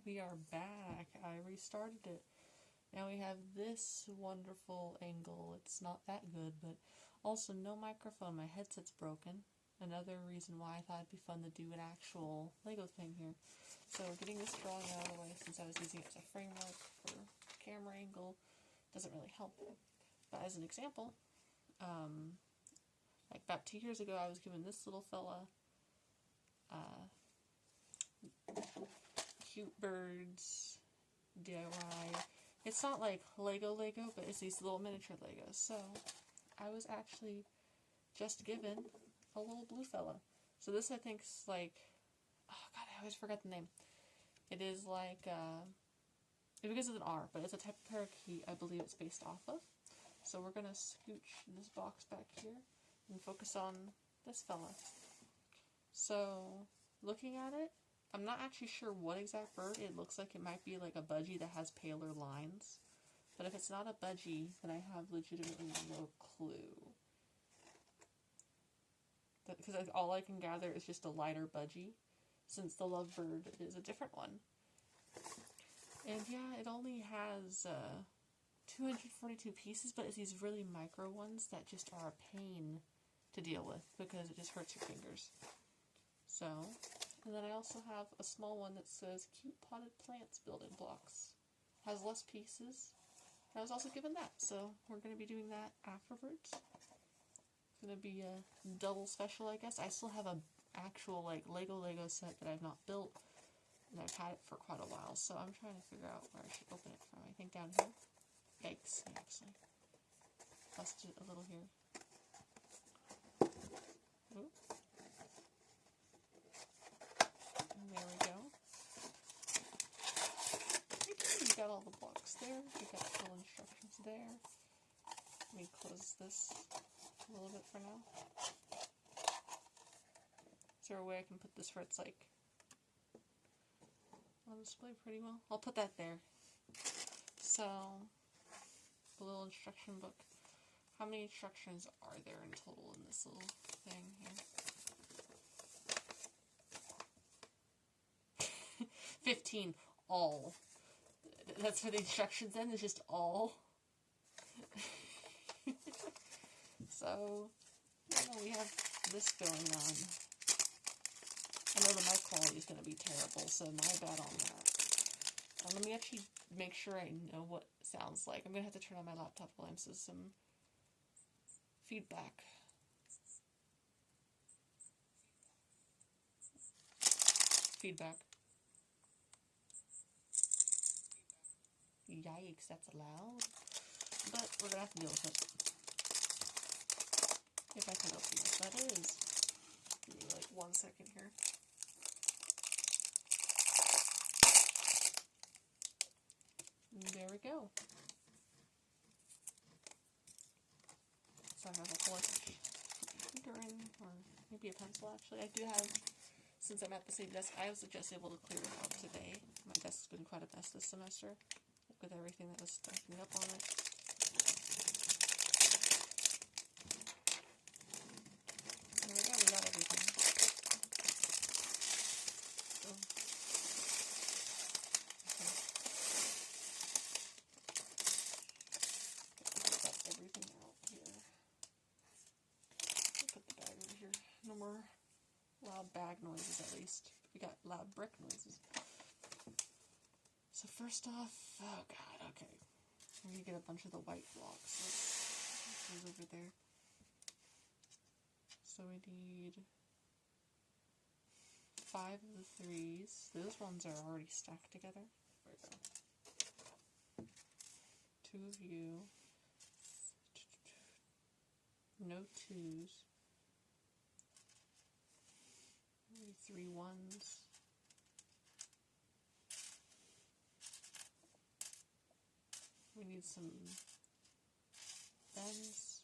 We are back. I restarted it. Now we have this wonderful angle. It's not that good, but also no microphone. My headset's broken. Another reason why I thought it'd be fun to do an actual Lego thing here. So we're getting this drawing out of the way since I was using it as a framework for camera angle. Doesn't really help. But as an example, like about 2 years ago I was given this little fella, Cute Birds DIY. It's not like Lego, but it's these little miniature Legos. So I was actually just given a little blue fella. So this I think's like, oh god, I always forget the name. It is like, it begins with an R, but it's a type of parakeet I believe it's based off of. So we're gonna scooch this box back here and focus on this fella. So looking at it, I'm not actually sure what exact bird. It looks like it might be like a budgie that has paler lines. But if it's not a budgie, then I have legitimately no clue. Because all I can gather is just a lighter budgie, since the lovebird is a different one. And yeah, it only has 242 pieces, but it's these really micro ones that just are a pain to deal with, because it just hurts your fingers. So, and then I also have a small one that says Cute Potted Plants Building Blocks. Has less pieces. I was also given that, so we're going to be doing that afterwards. It's going to be a double special, I guess. I still have a actual like Lego set that I've not built, and I've had it for quite a while, so I'm trying to figure out where I should open it from. I think down here. Yikes, actually. Busted a little here. Ooh. And there we go. We got all the blocks there. We got full instructions there. Let me close this a little bit for now. Is there a way I can put this where it's like on display pretty well? I'll put that there. So, the little instruction book. How many instructions are there in total in this little thing here? 15. All. That's for the instructions then? It's just all? So, we have this going on. I know the mic quality is going to be terrible, so my bad on that. Let me actually make sure I know what it sounds like. I'm going to have to turn on my laptop volume so some feedback. Feedback. Yikes, that's loud. But we're going to have to deal with it. If I can open this, that is. Give me like 1 second here. And there we go. So I have a whole finger in, or maybe a pencil actually. I do have, since I'm at the same desk, I was just able to clear it out today. My desk's been quite a mess this semester, with everything that was stacking up on it. There we go, we got everything. So, got everything out here. I'll put the bag over here. No more loud bag noises, at least. We got loud brick noises. So first off, oh god, okay. We're gonna get a bunch of the white blocks. Those over there. So we need 5 of the 3s. Those ones are already stacked together. There we go. 2 of you. No 2s. Maybe 3 1s. We need some bends,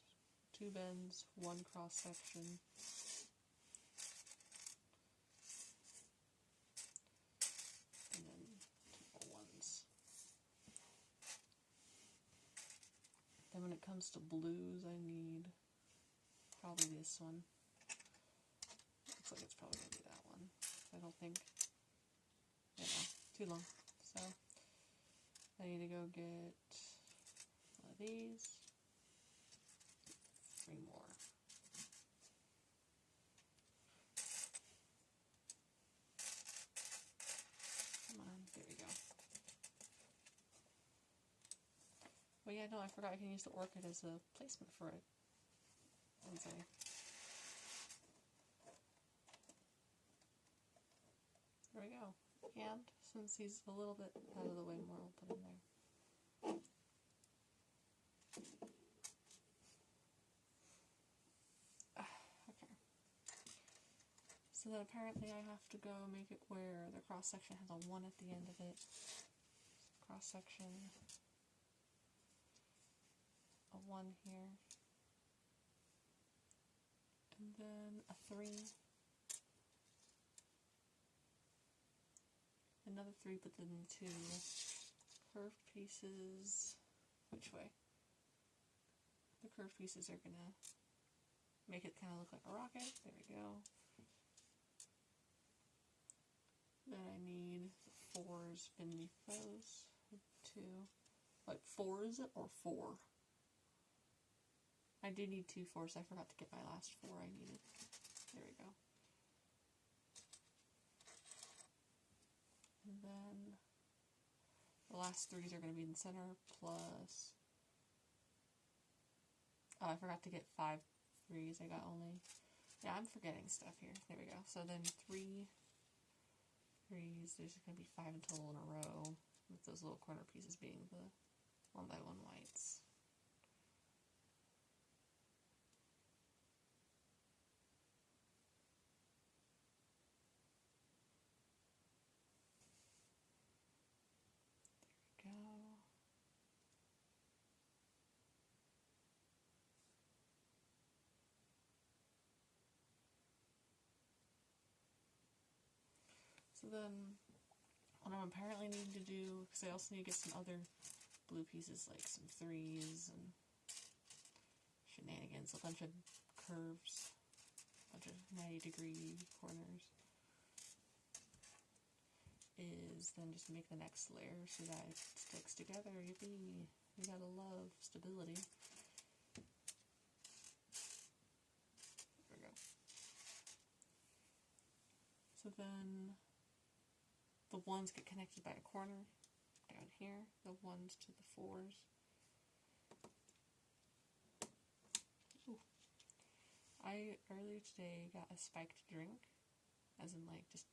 2 bends, 1 cross section. And then 2 more 1s. Then when it comes to blues, I need probably this one. Looks like it's probably going to be that one. I don't think, too long. So I need to go get one of these. 3 more. Come on, there we go. Well, yeah, no, I forgot I can use the orchid as a placement for it. Let's see. There we go. And since he's a little bit out of the way more, we'll put him there. Okay. So then apparently I have to go make it where the cross section has a 1 at the end of it. Cross section, a 1 here, and then a 3, another 3, but then 2 curved pieces. Which way? The curved pieces are gonna make it kind of look like a rocket. There we go. Then I need 4s beneath those. 2. Like 4s or 4? I do need 2 4s. I forgot to get my last 4 I needed. There we go. And then the last 3s are going to be in the center, plus... Oh, I forgot to get 5 3s. I got only... Yeah, I'm forgetting stuff here. There we go. So then 3 3s. There's going to be 5 in total in a row, with those little corner pieces being the 1 by 1 whites. There we go. So then, what I'm apparently needing to do, because I also need to get some other blue pieces, like some 3s and shenanigans, a bunch of curves, a bunch of 90-degree corners, is then just make the next layer so that it sticks together. Yippee! You gotta love stability. There we go. So then the 1s get connected by a corner down here, the 1s to the 4s. Ooh. I earlier today got a spiked drink, as in like just,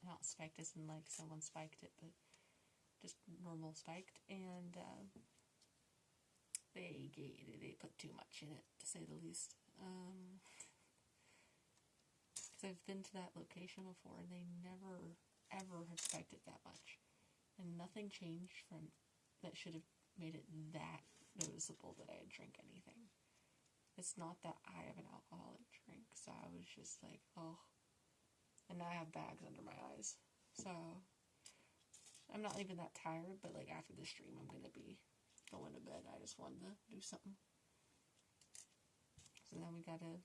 not spiked as in like someone spiked it, but just normal spiked, and they put too much in it, to say the least. Because I've been to that location before, and they never ever have spiked it that much, and nothing changed from that should have made it that noticeable that I had drank anything. It's not that I have an alcoholic drink, so I was just like, oh. And now I have bags under my eyes, so I'm not even that tired, but like after the stream I'm gonna be going to bed. I just wanted to do something. So then we gotta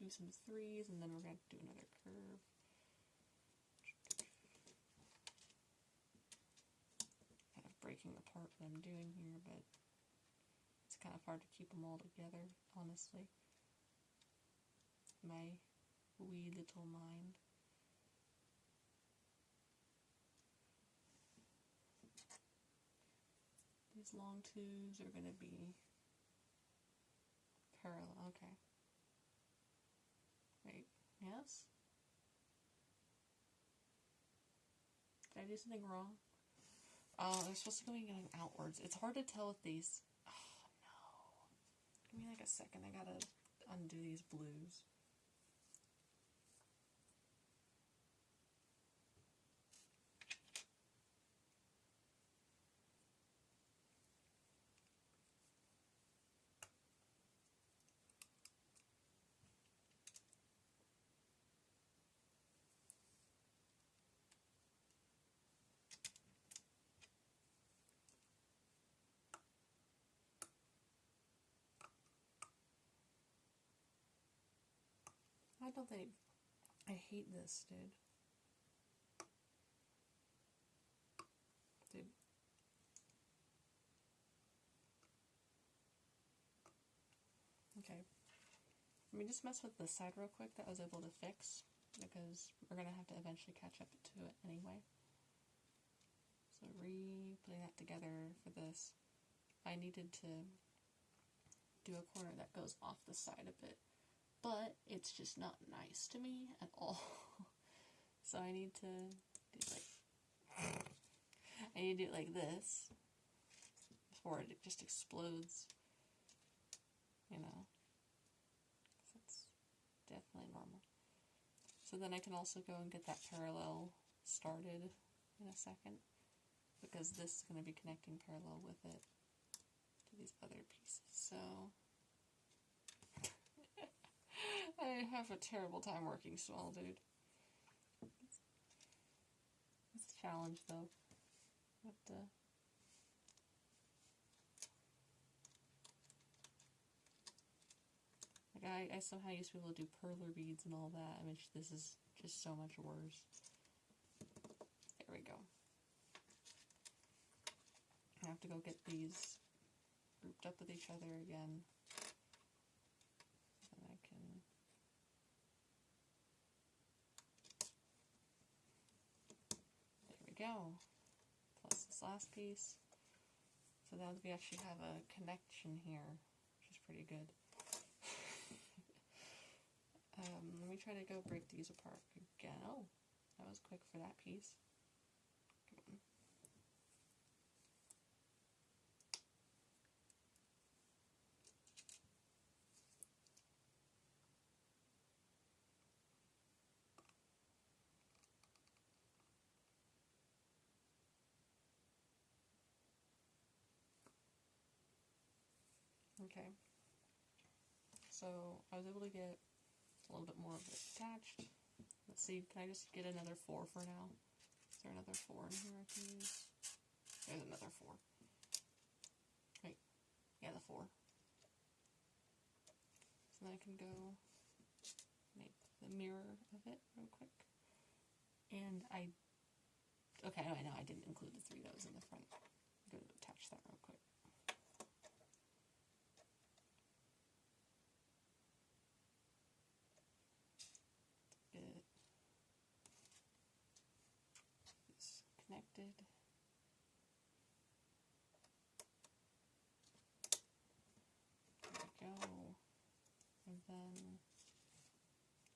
do some 3s, and then we're gonna do another curve. Kind of breaking apart what I'm doing here, but it's kind of hard to keep them all together, honestly. My wee little mind. These long 2s are going to be parallel. Okay. Wait, yes? Did I do something wrong? Oh, they're supposed to be going outwards. It's hard to tell with these. Oh, no. Give me like a second. I gotta undo these blues. Why don't they... I hate this, dude. Okay. Let me just mess with this side real quick that I was able to fix, because we're going to have to eventually catch up to it anyway. So putting that together for this, I needed to do a corner that goes off the side a bit, but it's just not nice to me at all. So I need to do it like this before it just explodes, you know. That's definitely normal. So then I can also go and get that parallel started in a second, because this is going to be connecting parallel with it to these other pieces. So I have a terrible time working small, dude. It's a challenge, though. But, like, I somehow used to be able to do perler beads and all that. I mean, this is just so much worse. There we go. I have to go get these grouped up with each other again. And I can... There we go. Plus this last piece. So now we actually have a connection here, which is pretty good. Let me try to go break these apart again. Oh, that was quick for that piece. Come on. Okay, so I was able to get a little bit more of it attached. Let's see, can I just get another 4 for now? Is there another 4 in here I can use? There's another 4. Wait, yeah, the 4. So then I can go make the mirror of it real quick. And okay, I know I didn't include the 3 that was in the front. I'm going to attach that real quick. It's connected. There we go. And then,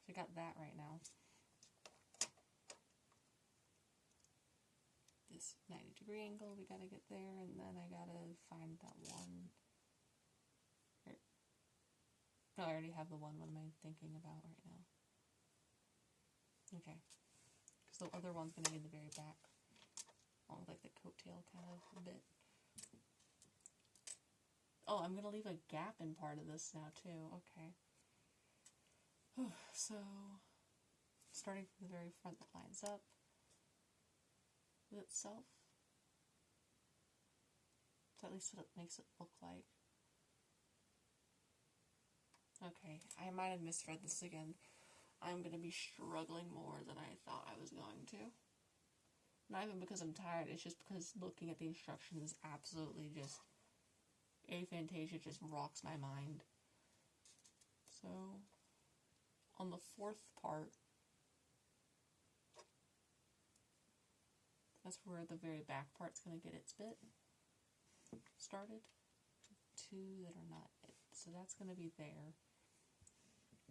so I got that right now. This 90-degree angle we gotta get there, and then I gotta find that one. No, I already have the one. What am I thinking about right now? Okay. Because the other one's going to be in the very back. Along with like the coattail kind of a bit. Oh, I'm going to leave a gap in part of this now too. Okay. So, starting from the very front that lines up with itself. So at least what it makes it look like. Okay, I might have misread this again. I'm going to be struggling more than I thought I was going to. Not even because I'm tired, it's just because looking at the instructions is absolutely just... Aphantasia just rocks my mind. So, on the 4th part, that's where the very back part's going to get its bit started. 2 that are not it. So that's going to be there.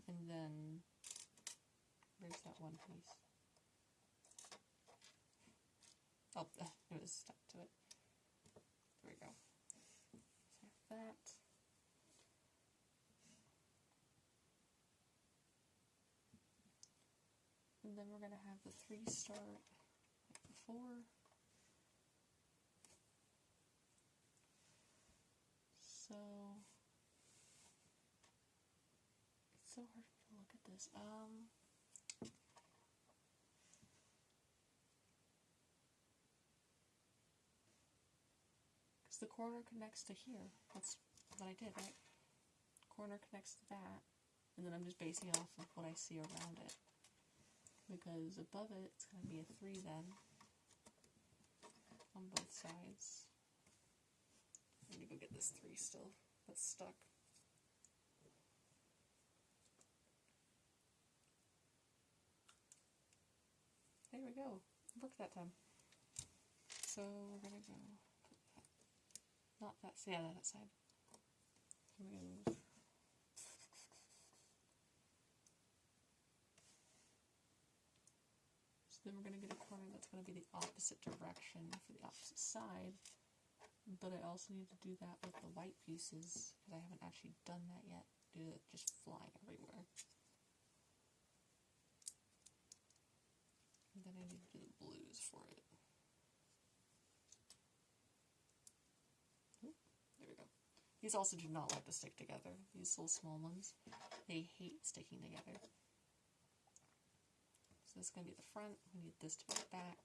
And then, where's that one piece? Oh, it was stuck to it. There we go. So that. And then we're going to have the 3 start like before. So, it's so hard to look at this. Because the corner connects to here. That's what I did, right? Corner connects to that. And then I'm just basing off of what I see around it. Because above it, it's going to be a 3 then. On both sides. I need to go get this 3 still. That's stuck. we go. It worked that time. So we're gonna go, not that, yeah, that side. So we're gonna move. So then we're gonna get a corner that's gonna be the opposite direction for the opposite side. But I also need to do that with the white pieces, because I haven't actually done that yet, due to it just flying everywhere. And then I need to do the blues for it. Oop, there we go. These also do not like to stick together, these little small ones. They hate sticking together. So this is going to be the front, we need this to be the back.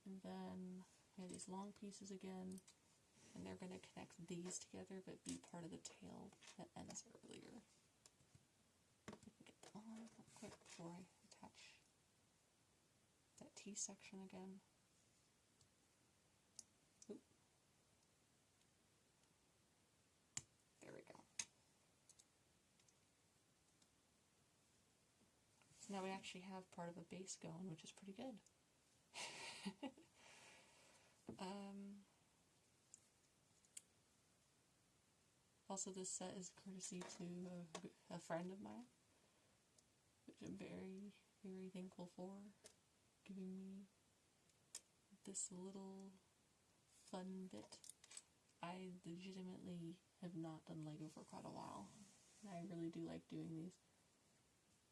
And then we have these long pieces again, and they're going to connect these together but be part of the tail that ends earlier. I can get them on real quick before I attach that T section again. Oop. There we go. So now we actually have part of a base going, which is pretty good. Also, this set is courtesy to a friend of mine, which I'm very, very thankful for, giving me this little fun bit. I legitimately have not done Lego for quite a while, and I really do like doing these.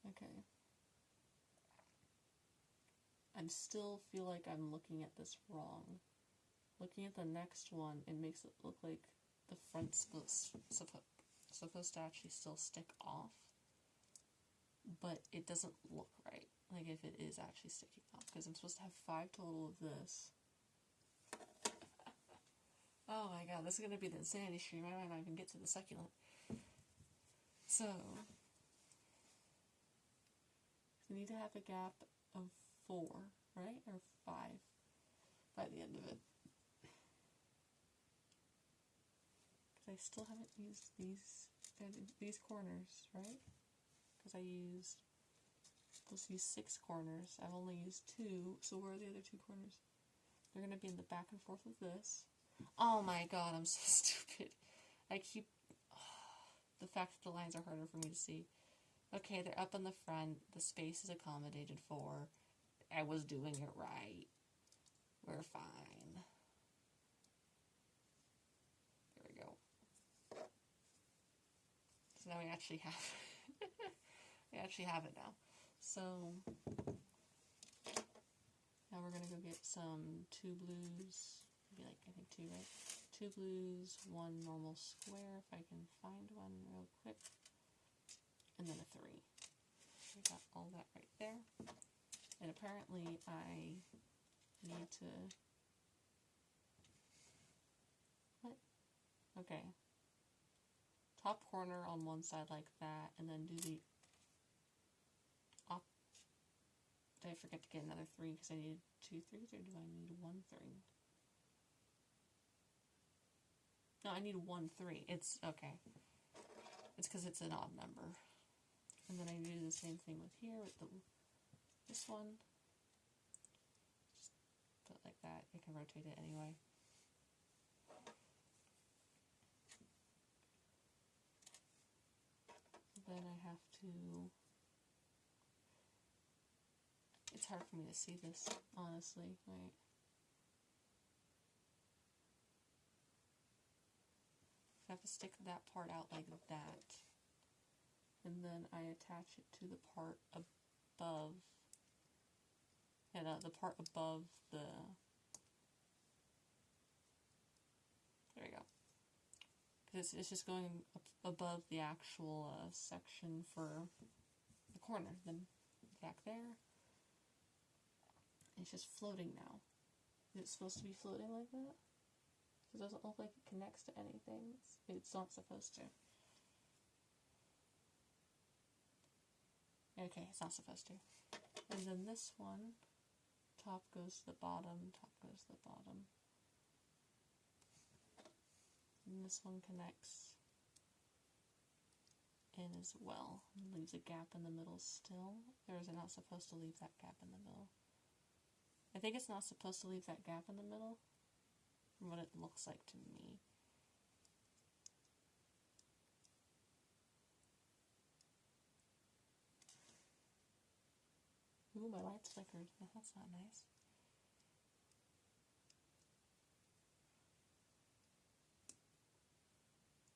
Okay. I still feel like I'm looking at this wrong. Looking at the next one, it makes it look like the front's supposed to actually still stick off, but it doesn't look right, like if it is actually sticking off, because I'm supposed to have 5 total of this. Oh my god, this is going to be the insanity stream. I might not even get to the succulent. So, we need to have a gap of 4, right? Or 5 by the end of it. Because I still haven't used these corners, right? Because I used, supposed to use 6 corners. I've only used 2, so where are the other 2 corners? They're going to be in the back and forth of this. Oh my god, I'm so stupid. I keep... the fact that the lines are harder for me to see. Okay, they're up on the front. The space is accommodated for. I was doing it right. We're fine. There we go. So now we actually have... we actually have it now. So... now we're going to go get some 2 blues. Maybe like, I think 2, right? 2 blues, 1 normal square, if I can find one real quick. And then a 3. We got all that right there. And apparently I need to... what? Okay. Top corner on one side like that, and then do the... did I forget to get another 3 because I needed 2 3s, or do I need 1 3? No, I need 1 3. It's okay. It's because it's an odd number. And then I do the same thing with here with this one. Just put it like that. You can rotate it anyway. Then I have to... it's hard for me to see this, honestly. Wait. I have to stick that part out like that. And then I attach it to the part above. And the part above the... there we go. Because it's just going up above the actual section for the corner. Then back there. It's just floating now. Is it supposed to be floating like that? It doesn't look like it connects to anything. It's not supposed to. Okay, it's not supposed to. And then this one, top goes to the bottom, top goes to the bottom. And this one connects in as well. It leaves a gap in the middle still. Or is it not supposed to leave that gap in the middle? I think it's not supposed to leave that gap in the middle, from what it looks like to me. Ooh, my lights flickered. That's not nice.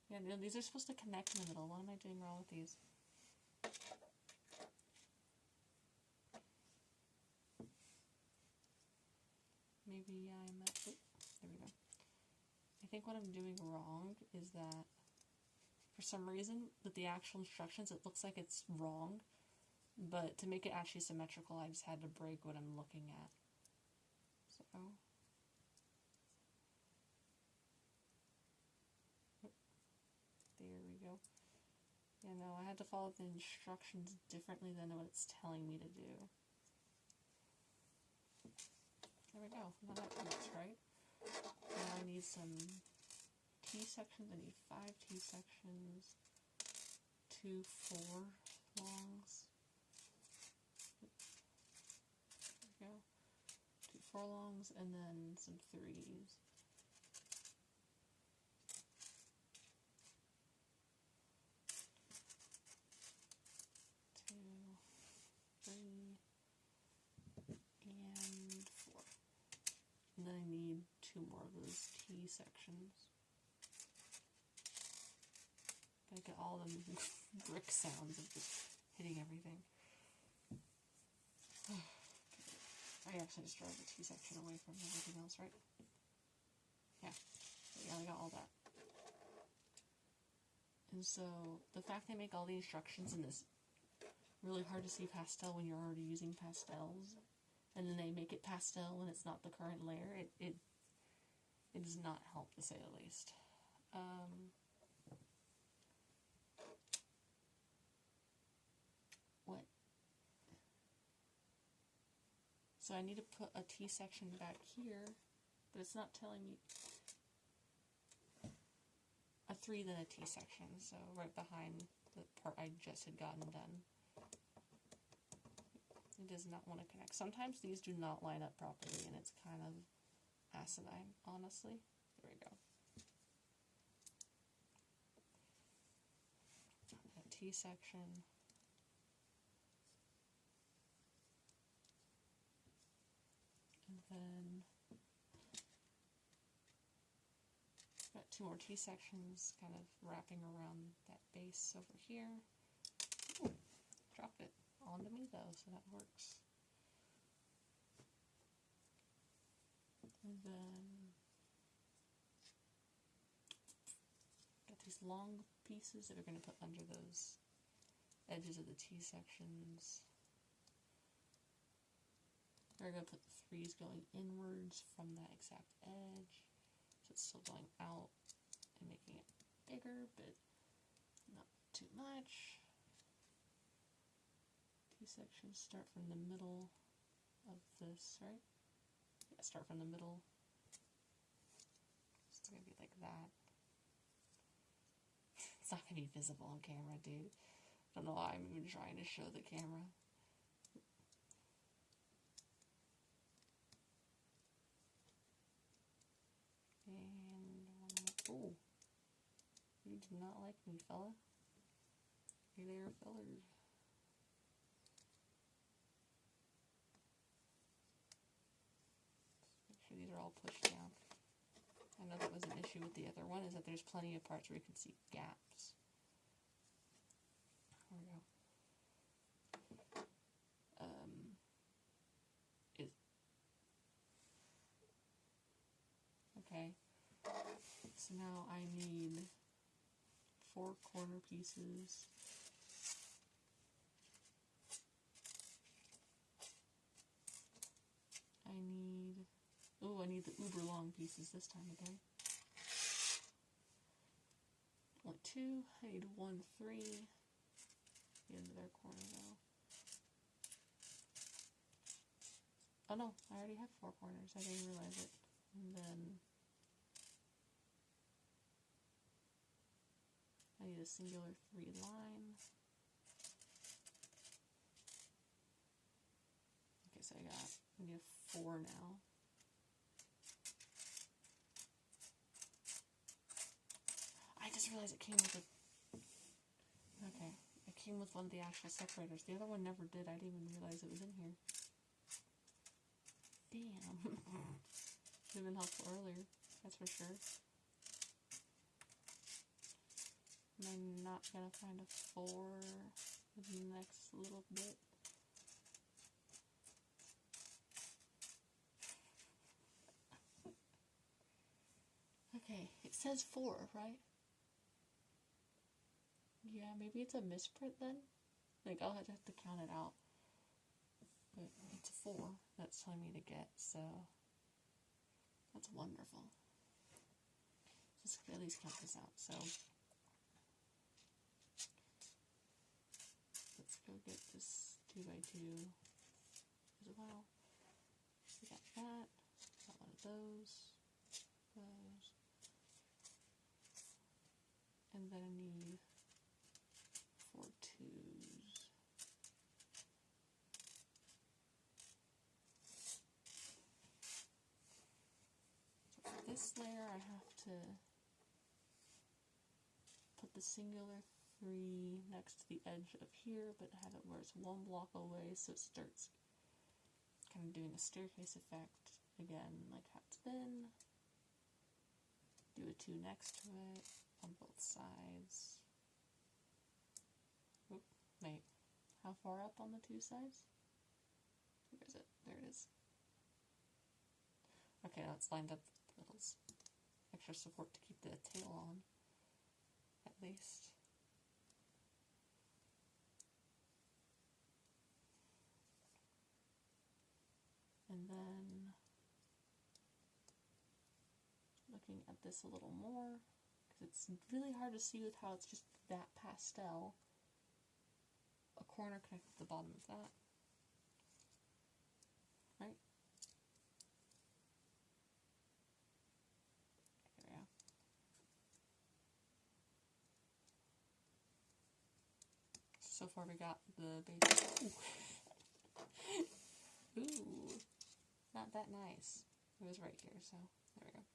Yeah, no, these are supposed to connect in the middle. What am I doing wrong with these? Maybe I'm... oh, there we go. I think what I'm doing wrong is that for some reason, with the actual instructions, it looks like it's wrong. But to make it actually symmetrical, I just had to break what I'm looking at. So... there we go. Yeah, no, I had to follow the instructions differently than what it's telling me to do. There we go. Now that works, right? Now I need some T-sections. I need 5 T-sections, 2 4 longs. There we go. 2 4 longs, and then some 3s. 2, 3, and 4. And then I need 2 more of those T-sections. Gotta get all the brick sounds of just hitting everything. I actually just drove the T-section away from everything else, right? Yeah. I got all that. And so, the fact they make all the instructions in this really hard to see pastel when you're already using pastels, and then they make it pastel when it's not the current layer, it does not help, to say the least. What? So I need to put a T-section back here, but it's not telling me a 3 then a T-section, so right behind the part I just had gotten done. It does not want to connect. Sometimes these do not line up properly, and it's kind of asinine, honestly. There we go. A T-section. And then got 2 more T-sections kind of wrapping around that base over here. Ooh, dropped it onto me though, so that works. And then got these long pieces that we're going to put under those edges of the T-sections. We're going to put the 3s going inwards from that exact edge. So it's still going out and making it bigger, but not too much. T-sections start from the middle of this, right? Yeah, start from the middle. It's going to be like that. It's not going to be visible on camera, dude. I don't know why I'm even trying to show the camera. Oh, you do not like me, fella. Hey there, feller. Make sure these are all pushed down. I know that was an issue with the other one, is that there's plenty of parts where you can see gaps. There we go. Okay. So now I need 4 corner pieces. I need the uber long pieces this time again. Only 2. I need 1, 3. The end of their corner though. Oh no, I already have 4 corners. I didn't realize it. And then I I need a singular 3 line. Okay, so I need a 4 now. I just realized it came with a... Okay, it came with one of the actual separators. The other one never did. I didn't even realize it was in here. Damn. Should have been helpful earlier, that's for sure. Am I not gonna find a 4 in the next little bit? Okay, it says 4, right? Yeah, maybe it's a misprint then? Like, I'll have to count it out. But it's a 4 that's telling me to get, so that's wonderful. Let's at least count this out. So let's go get this 2x2 as well. We got that. Got one of those. And then I need 4 2s. So for this layer, I have to put the singular 3 next to the edge of here, but have it where it's 1 block away, so it starts kind of doing a staircase effect again, like how it's been. Do a 2 next to it on both sides. Oop, wait, how far up on the 2 sides? Where is it? There it is. Okay, now it's lined up with little extra support to keep the tail on, at least. And then looking at this a little more, because it's really hard to see with how it's just that pastel. A corner connected to the bottom of that, right? There we go. So far we got the base. Ooh, not that nice. It was right here, so there we go.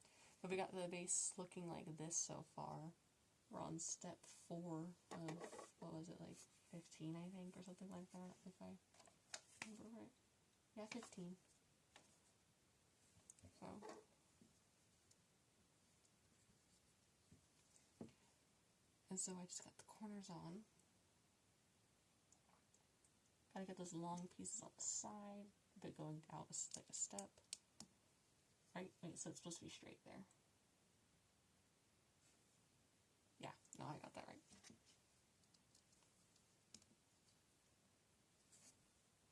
But we got the base looking like this so far. We're on step 4 of, what was it, like 15, I think, or something like that, if I remember right. Yeah, 15. So. And so I just got the corners on. Gotta get those long pieces on the side, but going out like a step. Right? Wait, so it's supposed to be straight there. Yeah, no, I got that right.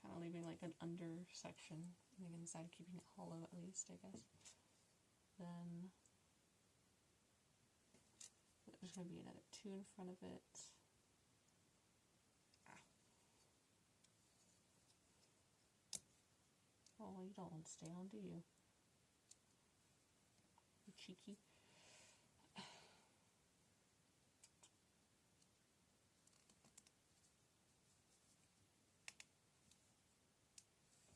Kind of leaving like an under section on the inside, keeping it hollow at least, I guess. Then there's going to be another 2 in front of it. Oh, you don't want to stay on, do you? You cheeky.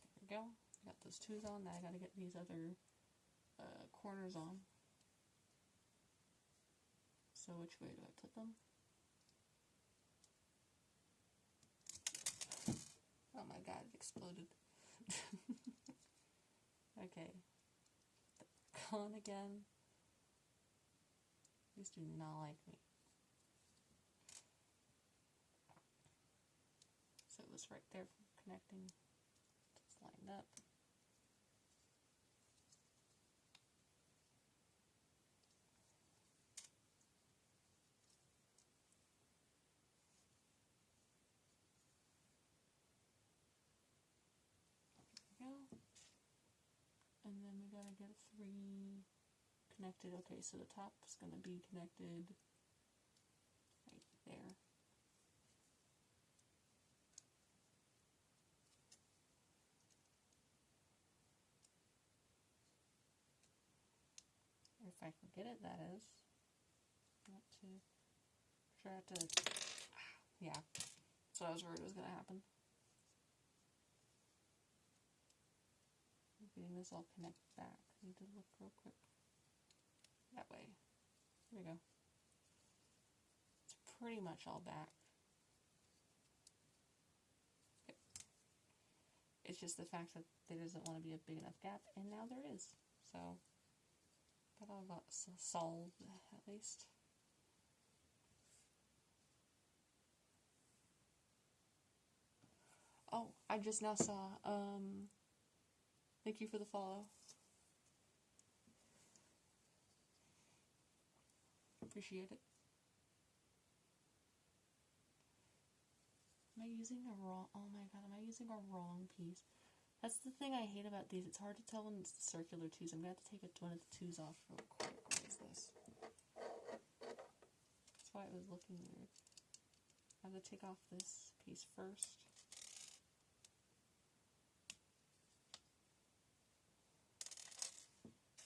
There we go. Got those 2s on. Now I got to get these other corners on. So which way do I put them? Oh my god, it exploded. Okay. Gone again. These do not like me. So it was right there from connecting. It's lined up. There we go. And then we gotta get 3 connected. Okay, so the top is gonna be connected right there. If I can get it, that is. Not to Sure, I have to... Yeah. That's what I was worried was going to happen. Getting this all connected back. I need to look real quick. That way. There we go. It's pretty much all back. Okay. It's just the fact that there doesn't want to be a big enough gap, and now there is. So, that all got solved, at least. Oh, I just now saw, thank you for the follow. Appreciate it. Am I using a wrong, oh my god, am I using a wrong piece? That's the thing I hate about these. It's hard to tell when it's the circular twos. I'm going to have to take one of the twos off real quick. What is this? That's why it was looking weird. I have to take off this piece first.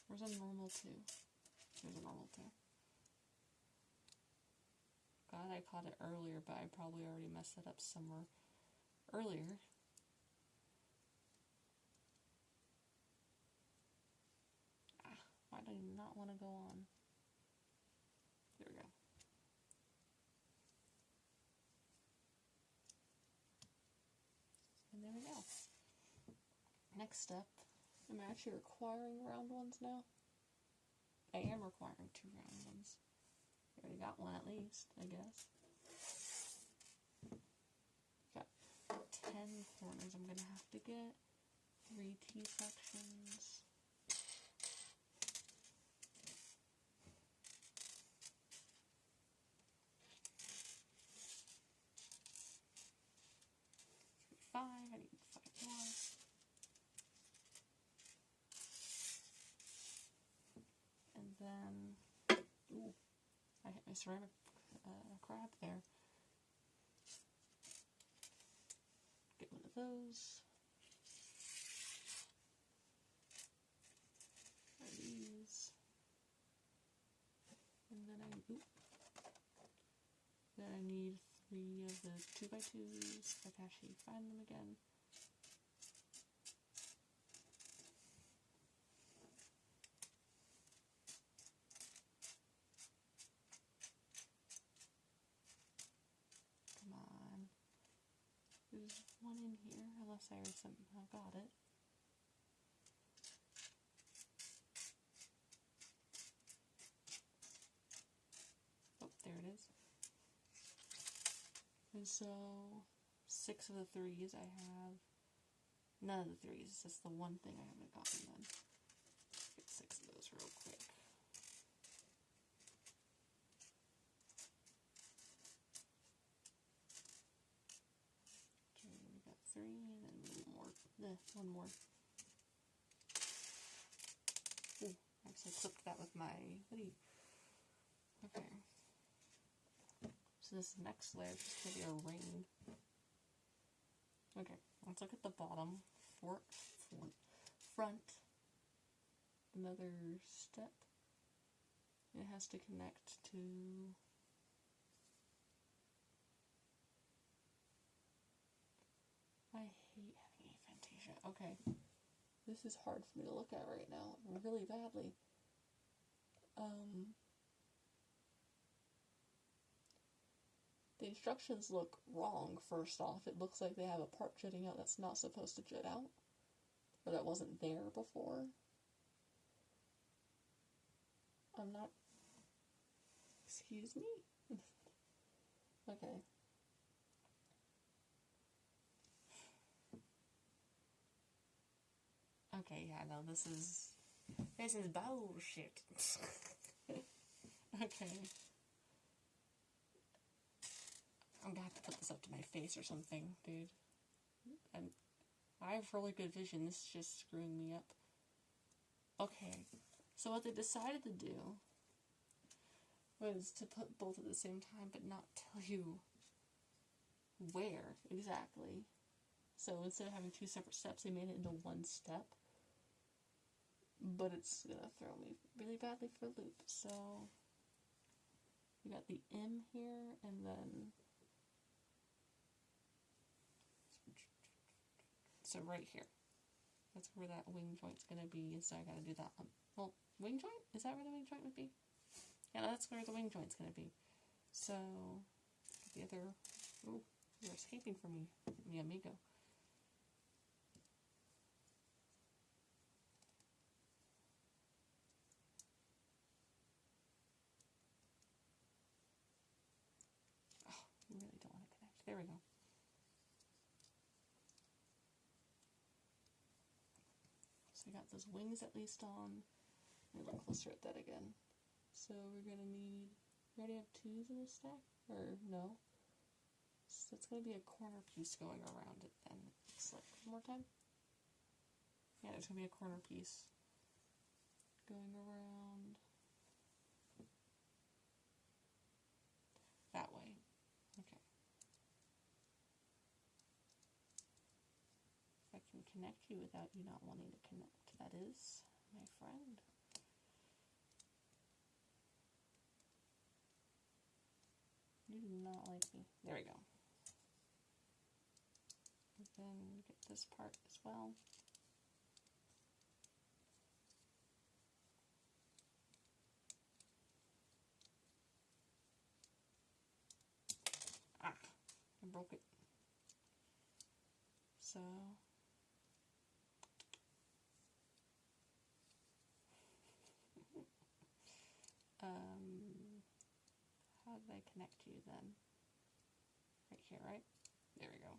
Where's a normal two? There's a normal two. God, I caught it earlier, but I probably already messed it up somewhere earlier. Why do you not want to go on? There we go. And there we go. Next step. Am I actually requiring round ones now? I am requiring 2 round ones. I already got one at least, I guess. Got 10 corners I'm gonna have to get. 3 T-sections. I need 5 more. And then, ooh, I hit my ceramic crab there. Get one of those. Try these. And then I need 3 of the 2x2s. If I can actually find them again. Come on. There's one in here, unless I somehow got it. Oh, there it is. And so, 6 of the 3s I have. None of the 3s. That's the one thing I haven't gotten then. Get 6 of those real quick. Okay, we got 3 and then one more. Ooh, I actually clipped that with my hoodie. Okay. So this next layer is just going to be a ring. Okay, let's look at the bottom. Front. Another step. It has to connect to... I hate having aphantasia. Okay. This is hard for me to look at right now, really badly. The instructions look wrong, first off. It looks like they have a part jutting out that's not supposed to jut out. Or that wasn't there before. I'm not... Excuse me? Okay. Okay, yeah, no, this is bullshit. Okay. I'm gonna have to put this up to my face or something, dude. I have really good vision. This is just screwing me up. Okay. So what they decided to do was to put both at the same time, but not tell you where exactly. So instead of having 2 separate steps, they made it into 1 step. But it's gonna throw me really badly for a loop, so... You got the M here, and then so right here. That's where that wing joint's gonna be, so I gotta do that one. Well, wing joint? Is that where the wing joint would be? Yeah, that's where the wing joint's gonna be. So, the other... Ooh, you're escaping from me, mi amigo. Oh, you really don't want to connect. There we go. So I got those wings at least on. Let me look closer at that again. So we're gonna need... We already have 2s in this stack? Or no? So it's going to be a corner piece going around it then. It's like, one more time? Yeah, there's going to be a corner piece going around that way. Okay. If I can connect you without you not wanting to connect, that is, my friend. You do not like me. There we go. And then get this part as well. Ah, I broke it. So, how did I connect you then? Right here, right? There we go.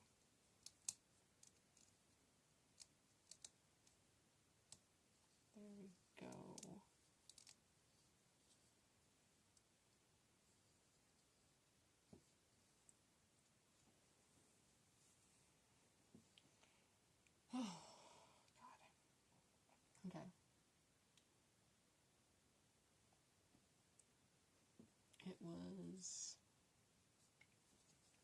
There we go. Oh, God. Okay. It was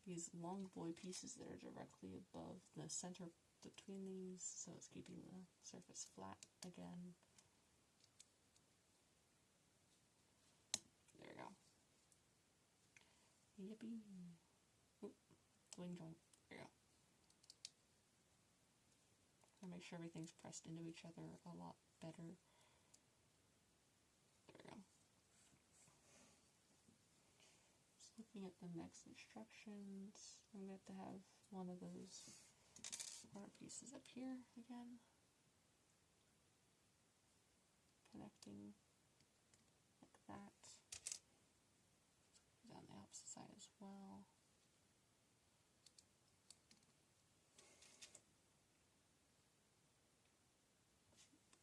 these long boy pieces that are directly above the center between these, so it's keeping the surface flat again. There we go. Yippee. Oop, wing joint. There we go. I'll make sure everything's pressed into each other a lot better. There we go. Just looking at the next instructions, I'm going to have one of those corner pieces up here again. Connecting like that. Down the opposite side as well.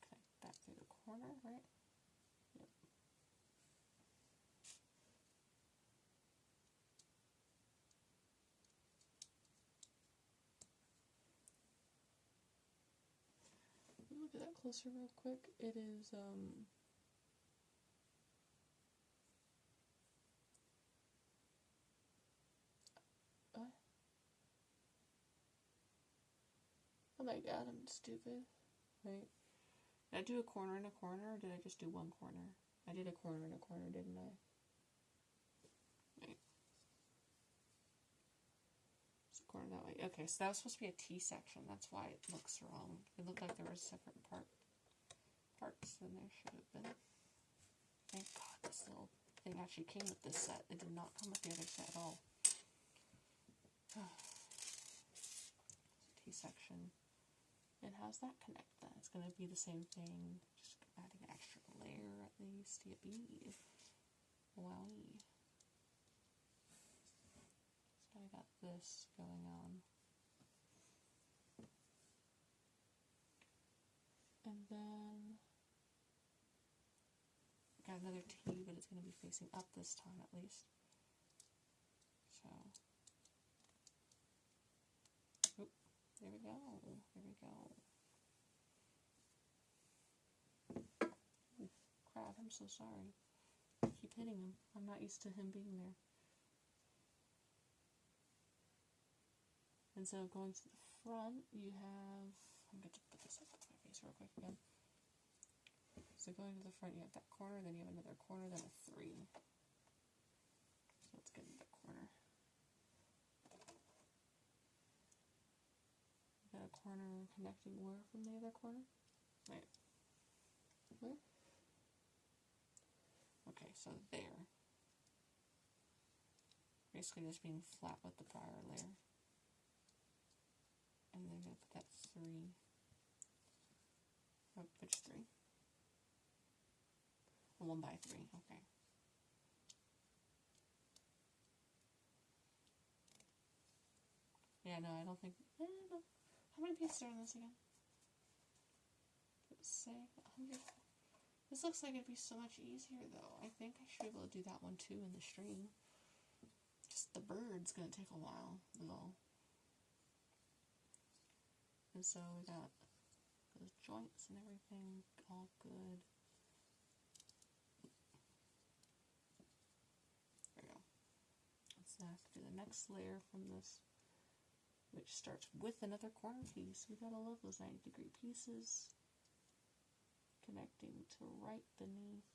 Connect that through the corner, right? Yep. Look at that closer real quick. It is oh my god, I'm stupid. Right. Did I do a corner and a corner, or did I just do one corner? I did a corner and a corner, didn't I? Right. It's a corner that way. Okay, so that was supposed to be a T section. That's why it looks wrong. It looked like there were separate parts than there should have been. Thank God this little thing actually came with this set. It did not come with the other set at all. T-section. And how's that connect then? It's going to be the same thing, just adding an extra layer at least. Yippee. Wowie. So I got this going on. And then got another T, but it's going to be facing up this time at least. So, oop, there we go, there we go. Ooh, crap, I'm so sorry. I keep hitting him. I'm not used to him being there. And so going to the front, you have, I'm going to put this up with my face real quick again. So going to the front, you have that corner, then you have another corner, then a 3. corner connecting where from the other corner? Right. Where? Okay, so there. Basically just being flat with the prior layer. And then I'm going to put that 3. Oh, which 3? 1 by 3, okay. Yeah, no, I don't think, no. How many pieces are in this again? Let's say 100. This looks like it'd be so much easier though. I think I should be able to do that one too in the stream. Just the bird's gonna take a while, though. And so we got those joints and everything all good. There we go. Let's have to do the next layer from this, which starts with another corner piece. We gotta love those 90-degree pieces connecting to right beneath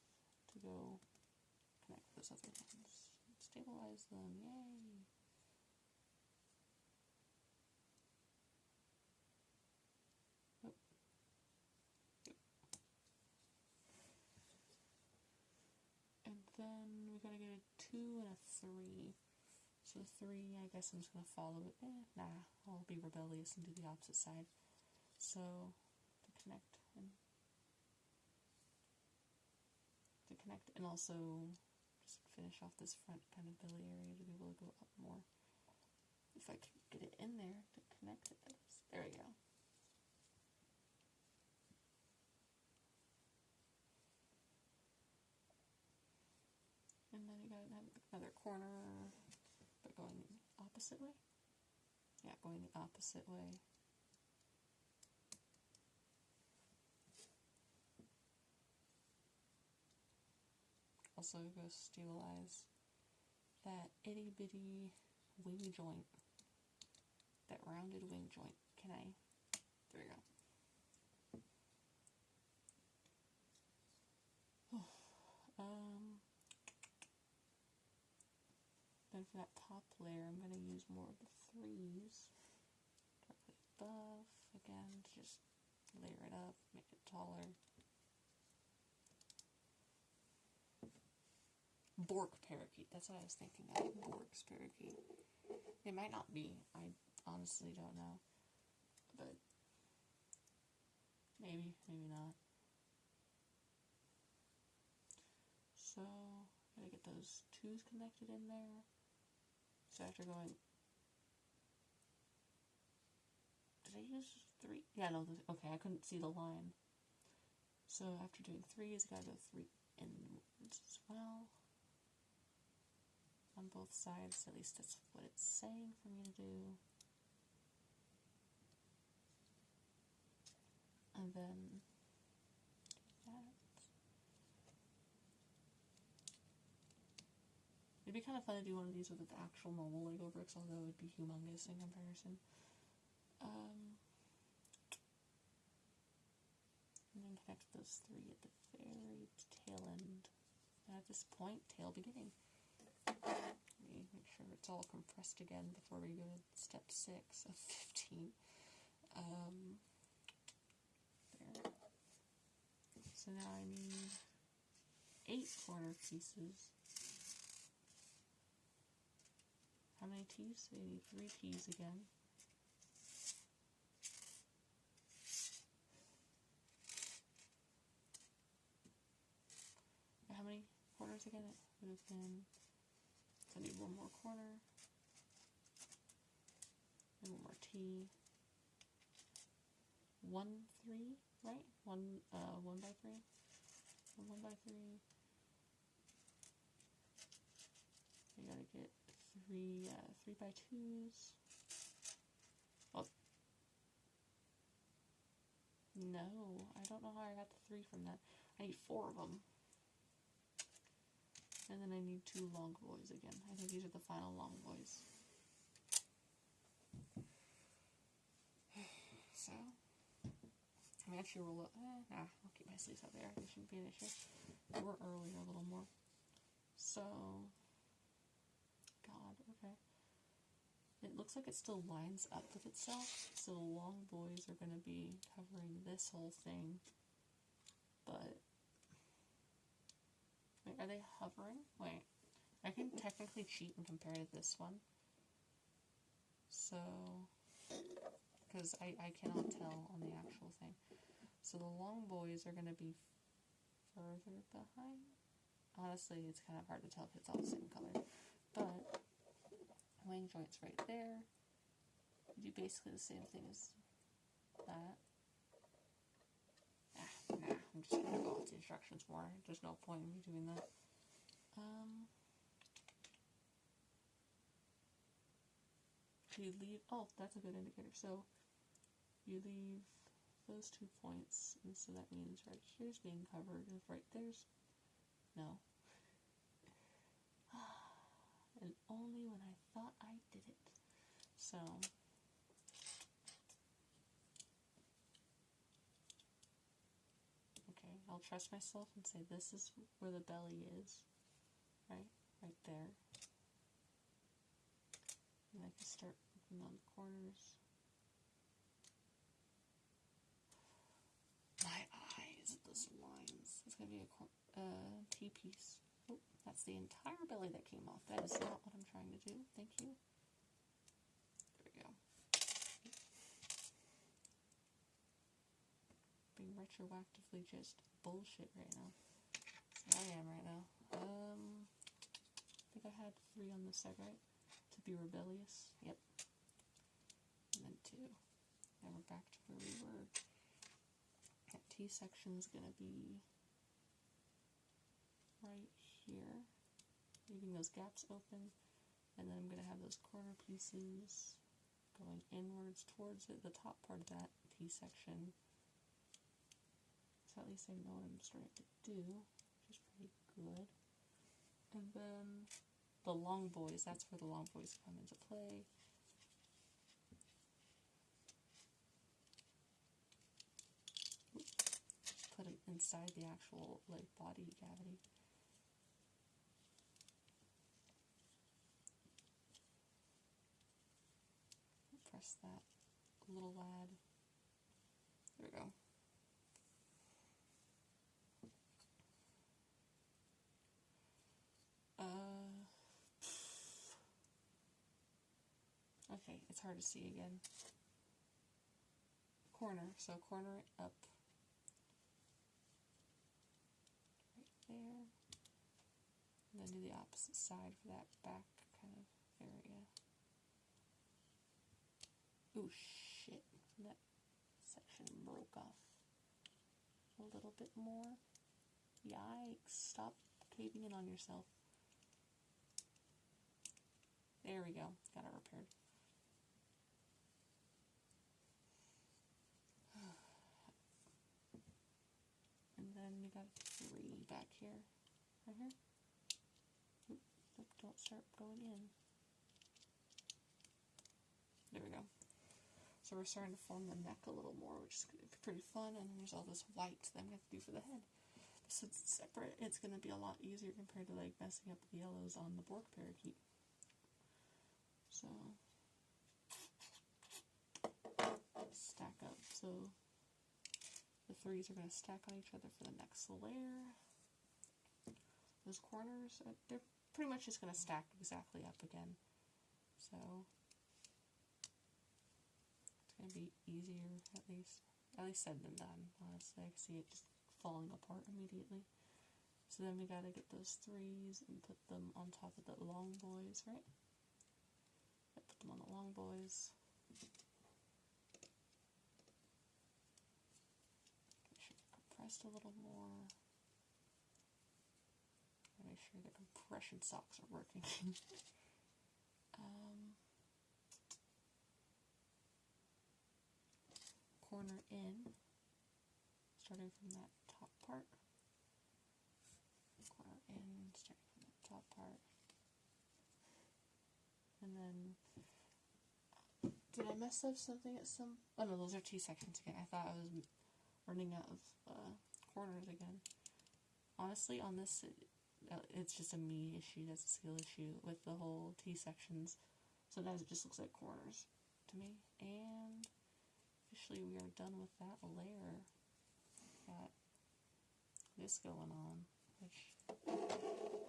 to go connect those other ones. Stabilize them, yay! Nope. Yep. And then we gotta get a 2 and a 3. So 3, I guess I'm just gonna follow it. Nah, I'll be rebellious and do the opposite side. So to connect and also just finish off this front kind of belly area to be able to go up more. If I can get it in there to connect it. There we go. And then you gotta have another corner, but going the opposite way. Yeah, going the opposite way. Also go stabilize that itty bitty wing joint, that rounded wing joint. Can I? There we go. Then for that top layer, I'm going to use more of the 3s directly above. Again, to just layer it up, make it taller. Bork parakeet. That's what I was thinking of. Bork's parakeet. It might not be. I honestly don't know. But maybe, maybe not. So, gotta get those 2s connected in there. So after going... Did I use 3? Yeah, no, okay, I couldn't see the line. So after doing 3s, I gotta go 3 inwards as well. On both sides, at least that's what it's saying for me to do. And then that. It'd be kind of fun to do one of these with the actual normal Lego bricks, although it would be humongous in comparison. And then connect those 3 at the very tail end. And at this point, tail beginning. Let me make sure it's all compressed again before we go to step 6 of 15. There. So now I need 8 corner pieces. How many T's? I need 3 T's again. How many corners again? It would have been... So I need 1 more corner. And 1 more T. 1, 3, right? 1 by 3. 1 by 3. You gotta get 3 by 2s. Oh. No, I don't know how I got the 3 from that. I need 4 of them. And then I need 2 long boys again. I think these are the final long boys. So, I mean, actually roll up. Nah, I'll keep my sleeves out there. It shouldn't be an issue. We're earlier a little more. So, God, okay. It looks like it still lines up with itself, so the long boys are going to be covering this whole thing, but, wait, are they hovering? Wait, I can technically cheat and compare to this one, so, because I cannot tell on the actual thing. So the long boys are going to be further behind. Honestly, it's kind of hard to tell if it's all the same color, but wing joint's right there. You do basically the same thing as that. Nah, I'm just gonna go with the instructions more. There's no point in me doing that. You leave, oh, that's a good indicator. So, you leave those 2 points, and so that means right here's being covered, if right there's, no. And only when I thought I did it. So, okay, I'll trust myself and say this is where the belly is, right there. And I can start working on the corners. My eyes, those lines. It's going to be a T-piece. Oh, that's the entire belly that came off. That is not what I'm trying to do. Thank you. There we go. Being retroactively just bullshit right now. So I am right now. I think I had 3 on this side, right? To be rebellious. Yep. And then 2. Now we're back to where we were. That T-section's gonna be right here, leaving those gaps open, and then I'm gonna have those corner pieces going inwards towards it, the top part of that T-section. So at least I know what I'm starting to do, which is pretty good. And then the long boys, that's where the long boys come into play. Put them inside the actual like body cavity. Press that little lad. There we go. Okay, it's hard to see again. Corner, so corner it up. Right there. And then do the opposite side for that back kind of area. Oh shit, that section broke off a little bit more. Yikes, stop caving in on yourself. There we go, got it repaired. And then we got 3 back here. Right here. Oop, don't start going in. There we go. So we're starting to form the neck a little more, which is going to be pretty fun. And then there's all this white that I'm going to have to do for the head. Since it's separate, it's going to be a lot easier compared to like messing up the yellows on the Bork parakeet. So, stack up. So the 3s are going to stack on each other for the next layer. Those corners, they're pretty much just going to stack exactly up again. So it's going to be easier, at least said than done, honestly. I can see it just falling apart immediately. So then we got to get those 3s and put them on top of the long boys, right? I put them on the long boys. Make sure they're compressed a little more. Make sure the compression socks are working. Corner in, starting from that top part. Corner in, starting from that top part. And then, did I mess up something at some, oh no, those are T-sections again. I thought I was running out of corners again. Honestly, on this, it's just a me issue, that's a skill issue with the whole T-sections. Sometimes it just looks like corners to me. And officially we are done with that layer. Got this going on, which,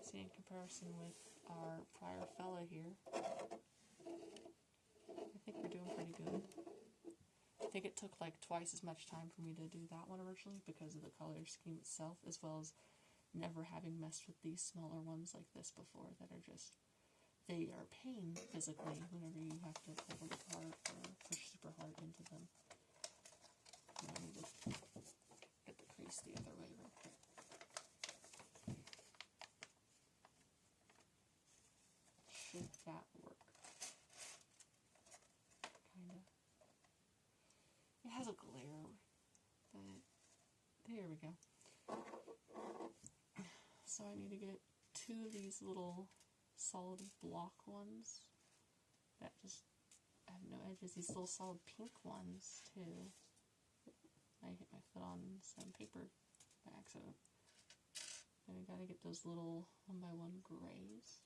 see, in comparison with our prior fella here, I think we're doing pretty good. I think it took like twice as much time for me to do that one originally because of the color scheme itself, as well as never having messed with these smaller ones like this before that are just, they are pain physically whenever you have to pull them apart or push super hard into them. And I need to get the crease the other way real quick. Should that work? Kinda. It has a glare, but there we go. So I need to get two of these little solid block ones that just have no edges. These little solid pink ones too. I hit my foot on some paper by accident. And we gotta get those little 1x1 grays.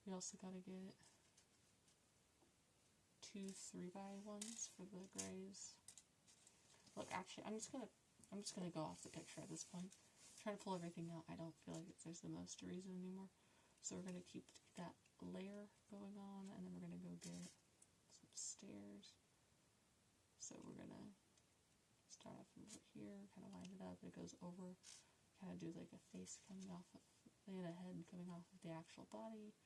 We also gotta get two 3x1s for the grays. Look, actually, I'm just gonna go off the picture at this point. Trying to pull everything out. I don't feel like there's the most reason anymore. So we're gonna keep that layer going on, and then we're gonna go get some stairs. So we're gonna start off over here, kind of line it up. It goes over, kind of do like a face coming off of the head coming off of the actual body.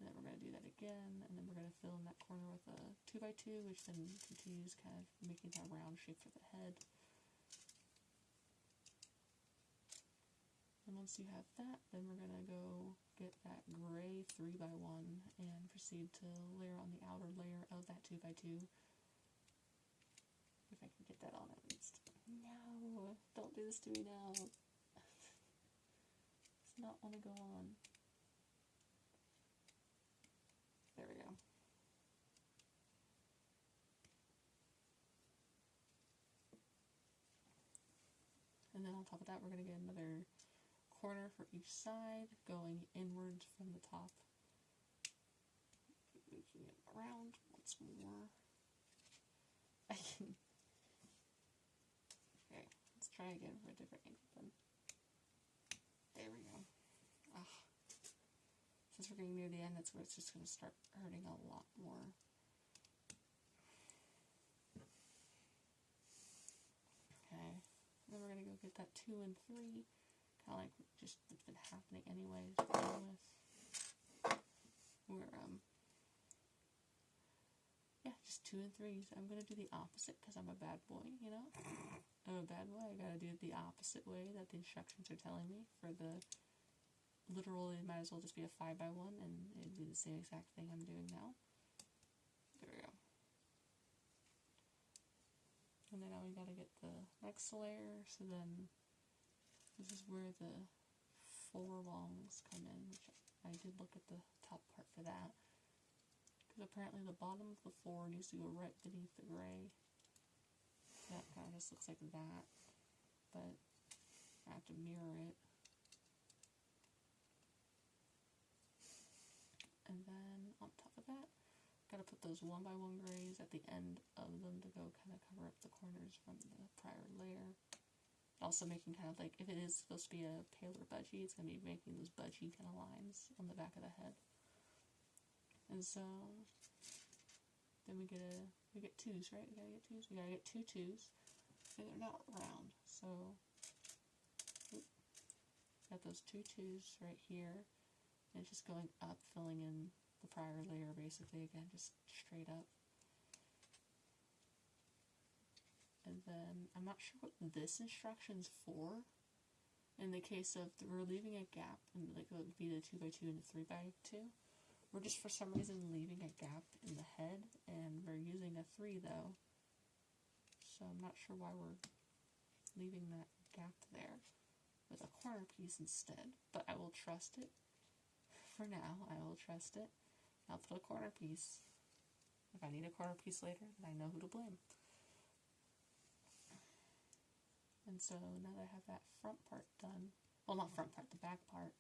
And then we're going to do that again, and then we're going to fill in that corner with a 2x2, which then continues kind of making that round shape for the head. And once you have that, then we're going to go get that gray 3x1 and proceed to layer on the outer layer of that 2x2. If I can get that on at least. No, don't do this to me now. Does not want to go on. There we go. And then on top of that, we're going to get another corner for each side, going inwards from the top. Making it around once more. Okay, let's try again for a different angle then. There we go. Since we're getting near the end, that's where it's just going to start hurting a lot more. Okay, and then we're going to go get that 2 and 3, kind of like just it's been happening anyways. Yeah, just 2 and 3s. I'm going to do the opposite because I'm a bad boy, you know? I'm a bad boy. I got to do it the opposite way that the instructions are telling me for the literal. It might as well just be a 5x1 and it'd be the same exact thing I'm doing now. There we go. And then now we gotta get the next layer, so then this is where the 4 longs come in, which I did look at the top part for that. Because apparently the bottom of the 4 needs to go right beneath the gray. That kind of just looks like that, but I have to mirror it. And then on top of that, gotta put those 1x1 grays at the end of them to go kind of cover up the corners from the prior layer. Also making kind of like, if it is supposed to be a paler budgie, it's gonna be making those budgie kind of lines on the back of the head. And so then we get 2s, right? We gotta get 2s. We gotta get 2 2s, and they're not round. So got those 2 2s right here. And it's just going up, filling in the prior layer, basically, again, just straight up. And then, I'm not sure what this instruction's for. In the case of, we're leaving a gap, and like it would be the 2x2 and the 3x2. We're just, for some reason, leaving a gap in the head, and we're using a 3, though. So I'm not sure why we're leaving that gap there with a corner piece instead, but I will trust it. For now, I will trust it. I'll put a corner piece. If I need a corner piece later, then I know who to blame. And so now that I have that front part done, well, not front part, the back part.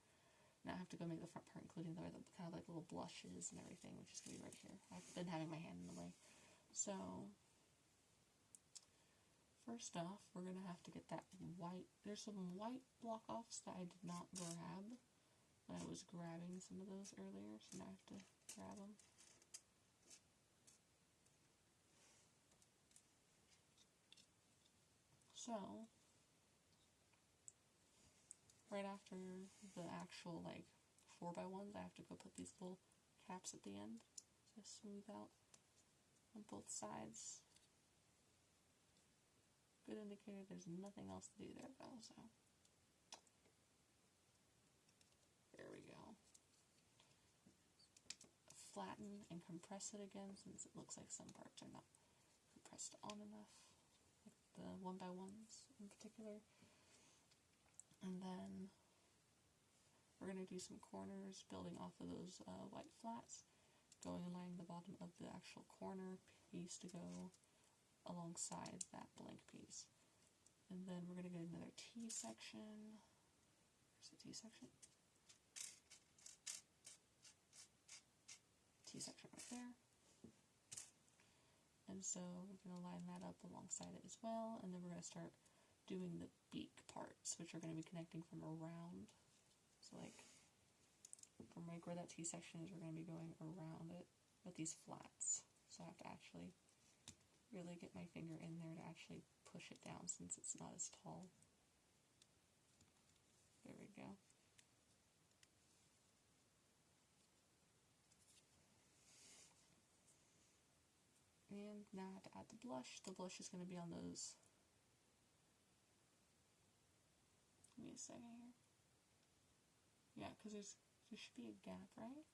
Now I have to go make the front part, including the kind of like little blushes and everything, which is going to be right here. I've been having my hand in the way. So, first off, we're going to have to get that white. There's some white block-offs that I did not grab. But I was grabbing some of those earlier, so now I have to grab them. So, right after the actual, like, 4x1s, I have to go put these little caps at the end to smooth out on both sides. Good indicator there's nothing else to do there, though, so. There we go. Flatten and compress it again, since it looks like some parts are not compressed on enough. Like the 1x1s in particular. And then we're going to do some corners building off of those white flats, going and lining the bottom of the actual corner piece to go alongside that blank piece. And then we're going to get another T section. Where's the T section? T section right there. And so we're going to line that up alongside it as well, and then we're going to start doing the beak parts, which are going to be connecting from around. So like, from right where that T section is, we're going to be going around it with these flats. So I have to actually really get my finger in there to actually push it down, since it's not as tall. There we go. And now I have to add the blush. The blush is going to be on those. Give me a second here. Yeah, because there should be a gap, right?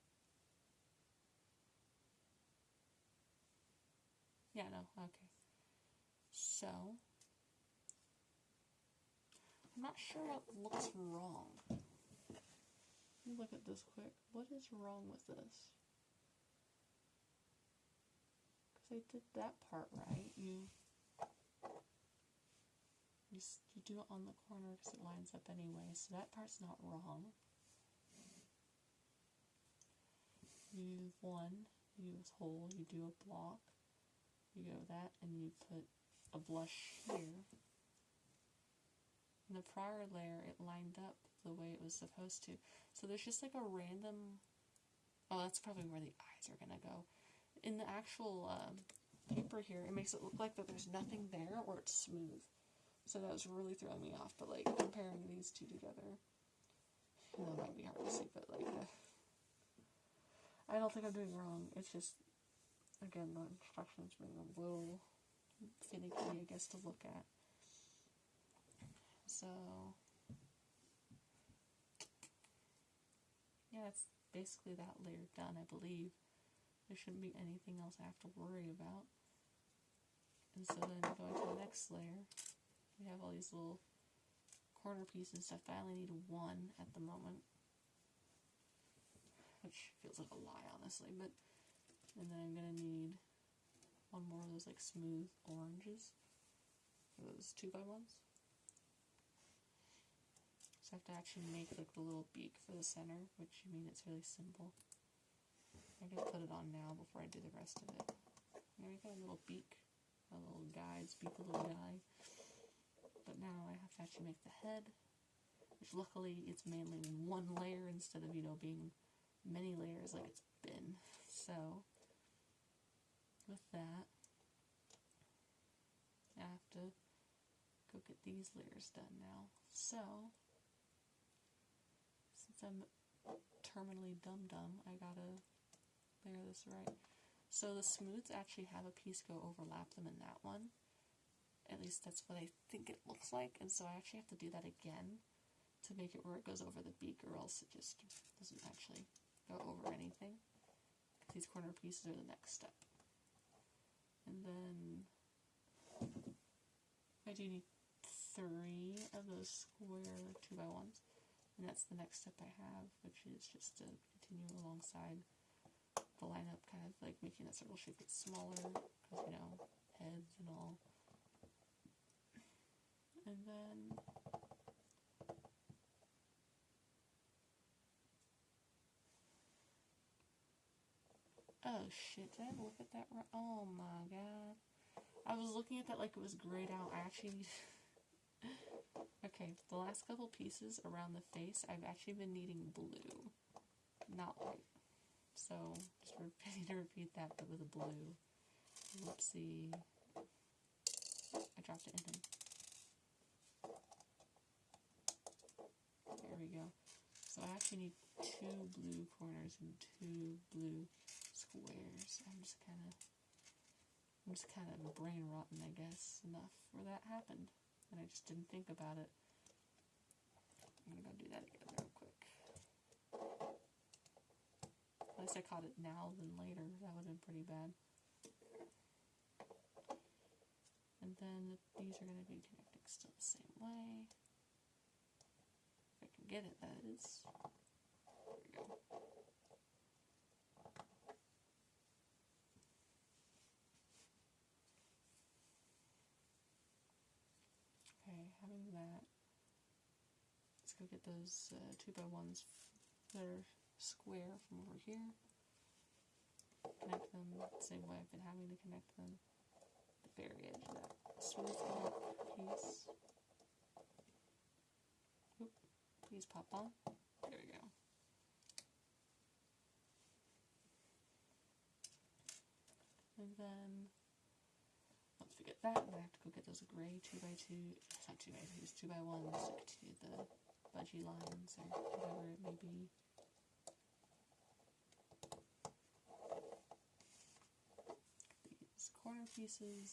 Yeah, no, okay. So, I'm not sure what looks wrong. Let me look at this quick. What is wrong with this? Because I did that part right. You do it on the corner because it lines up anyway, so that part's not wrong. You use hole, you do a block, you go that, and you put a blush here. In the prior layer, it lined up the way it was supposed to. So there's just like a random, oh, that's probably where the eyes are gonna go. In the actual paper here, it makes it look like that there's nothing there, or it's smooth. So that was really throwing me off, but like comparing these two together, that might be hard to see, but like, I don't think I'm doing wrong. It's just, again, the instructions being a little finicky, I guess, to look at. So, yeah, that's basically that layer done, I believe. There shouldn't be anything else I have to worry about. And so then going to the next layer, we have all these little corner pieces and stuff, but I only need one at the moment. Which feels like a lie, honestly, but, and then I'm going to need one more of those, like, smooth oranges, those 2x1s. So I have to actually make, like, the little beak for the center, which, I mean, it's really simple. I'm going to put it on now before I do the rest of it. I'm going to make a little beak, a little guy's beak, a little guy. But now I have to actually make the head, which luckily it's mainly one layer instead of, you know, being many layers like it's been. So, with that, I have to go get these layers done now. So, since I'm terminally dumb, I gotta layer this right. So the smooths actually have a piece go overlap them in that one. At least that's what I think it looks like, and so I actually have to do that again to make it where it goes over the beak, or else it just doesn't actually go over anything. These corner pieces are the next step. And then I do need 3 of those square 2x1s, and that's the next step I have, which is just to continue alongside the lineup, kind of like making that circle shape get smaller, because, you know, heads and all. And then shit, did I look at that right? Oh my god. I was looking at that like it was grayed out. I actually need... Okay, the last couple pieces around the face, I've actually been needing blue, not white. So, just repeating to repeat that, but with a blue. Whoopsie. I dropped it in him. There we go. So I actually need 2 blue corners and 2 blue squares. I'm just kind of brain rotten, I guess, enough where that happened. And I just didn't think about it. I'm gonna go do that again real quick. At least I caught it now than later. That would have been pretty bad. And then these are going to be connecting still the same way. If I can get it, that is. There we go. Okay, having that. Let's go get those 2x1s that are square from over here. Connect them the same way I've been having to connect them. The very edge of that smooth block piece. Oop, please pop on. There we go. And then once we get that, I'm gonna have to go get those gray 2x2, not 2x2s, 2x1s to continue the budgie lines or whatever it may be. These corner pieces.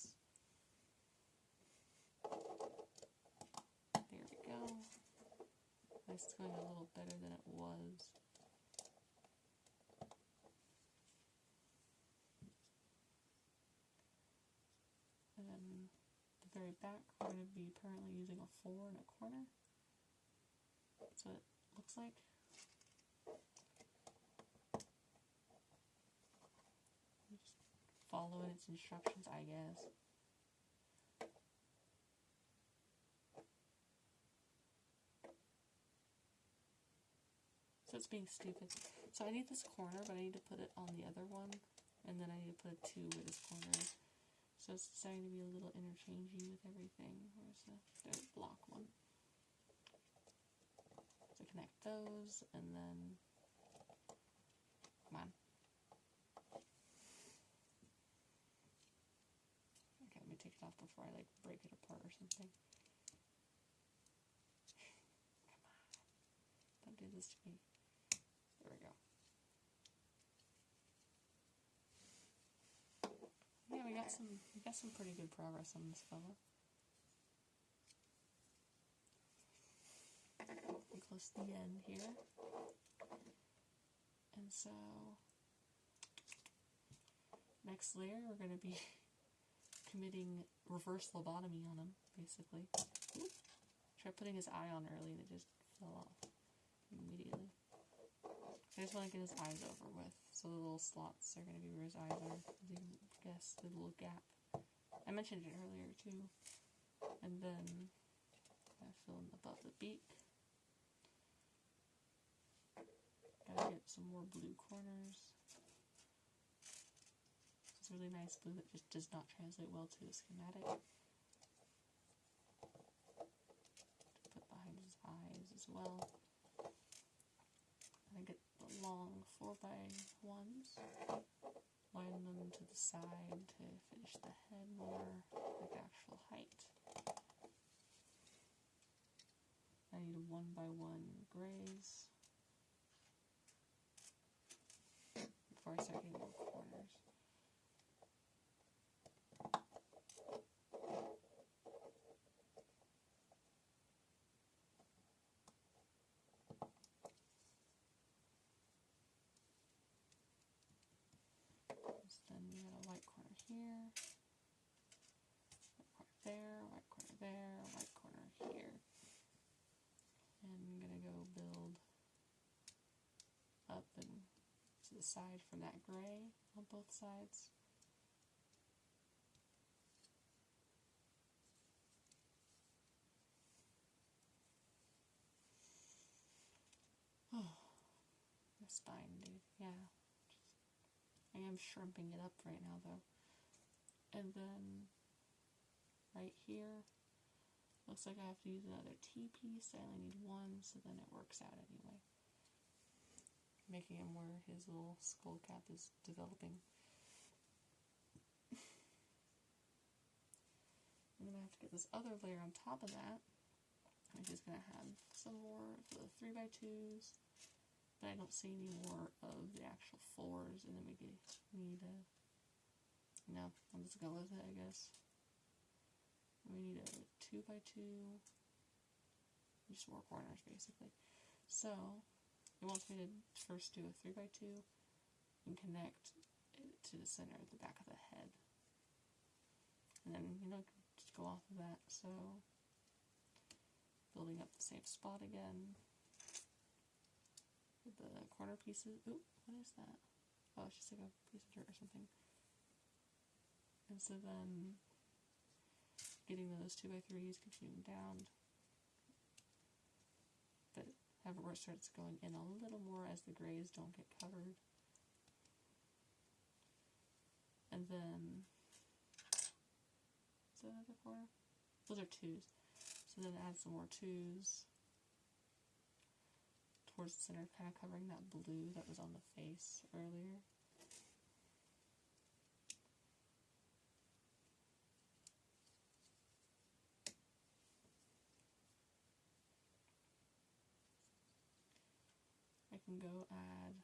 There we go. It's going a little better than it was. And then the very back, we're going to be permanently using a 4 and a corner. That's what it looks like. Just follow its instructions, I guess. So it's being stupid. So I need this corner, but I need to put it on the other one, and then I need to put a 2 where this corner is. So it's starting to be a little interchangey with everything. Where's the block one? So connect those, and then, come on. Okay, let me take it off before I like break it apart or something. Come on, don't do this to me. There we go. Yeah, we got some pretty good progress on this fella. We're close to the end here. And so next layer we're gonna be committing reverse lobotomy on him, basically. Tried putting his eye on early and it just fell off immediately. I just want to get his eyes over with. So the little slots are going to be where his eyes are. As you can guess, the little gap. I mentioned it earlier too. And then I fill in above the beak. Gotta get some more blue corners. It's really nice blue that just does not translate well to the schematic. To put behind his eyes as well. I get the long 4x1s, line them to the side to finish the head more like actual height. I need 1x1 grays before I start getting more corners. Then we got a white corner here, white corner there, white corner there, white corner here. And I'm gonna go build up and to the side from that gray on both sides. Oh, the spine, dude. Yeah. I am shrimping it up right now though. And then right here, looks like I have to use another T-piece. I only need one, so then it works out anyway. Making him where his little skull cap is developing. And then I have to get this other layer on top of that, which is going to have some more of the 3x2s, but I don't see any more of the actual 4s, and then we need a, no, I'm just going to go with it, I guess. We need a 2x2, just more corners basically. So, it wants me to first do a 3x2 and connect it to the center at the back of the head. And then, just go off of that, so building up the same spot again. With the corner pieces, ooh, what is that? Oh, it's just like a piece of dirt or something. And so then, getting those 2x3s, continuing down, but have it where it starts going in a little more as the grays don't get covered. And then, is that another corner? Those are 2s. So then add some more 2s towards the center, kind of covering that blue that was on the face earlier. I can go add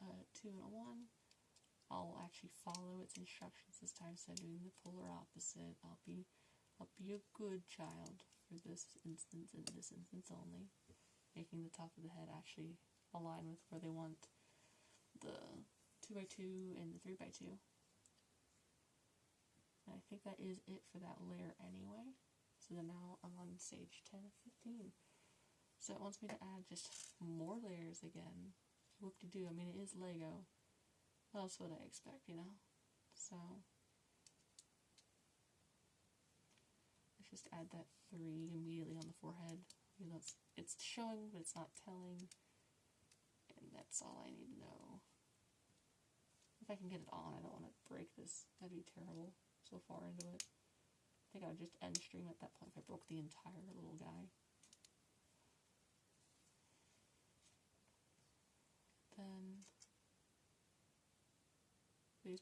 a 2 and a 1. I'll actually follow its instructions this time instead of doing the polar opposite. I'll be a good child for this instance and this instance only, making the top of the head actually align with where they want the 2x2 and the 3x2. And I think that is it for that layer anyway. So then now I'm on stage 10 of 15. So it wants me to add just more layers again. Whoop-de-doo. I mean, it is Lego. What else would I expect, So, let's just add that 3 immediately on the forehead. It's showing, but it's not telling. And that's all I need to know. If I can get it on, I don't want to break this. That'd be terrible so far into it. I think I would just end stream at that point if I broke the entire little guy. Then these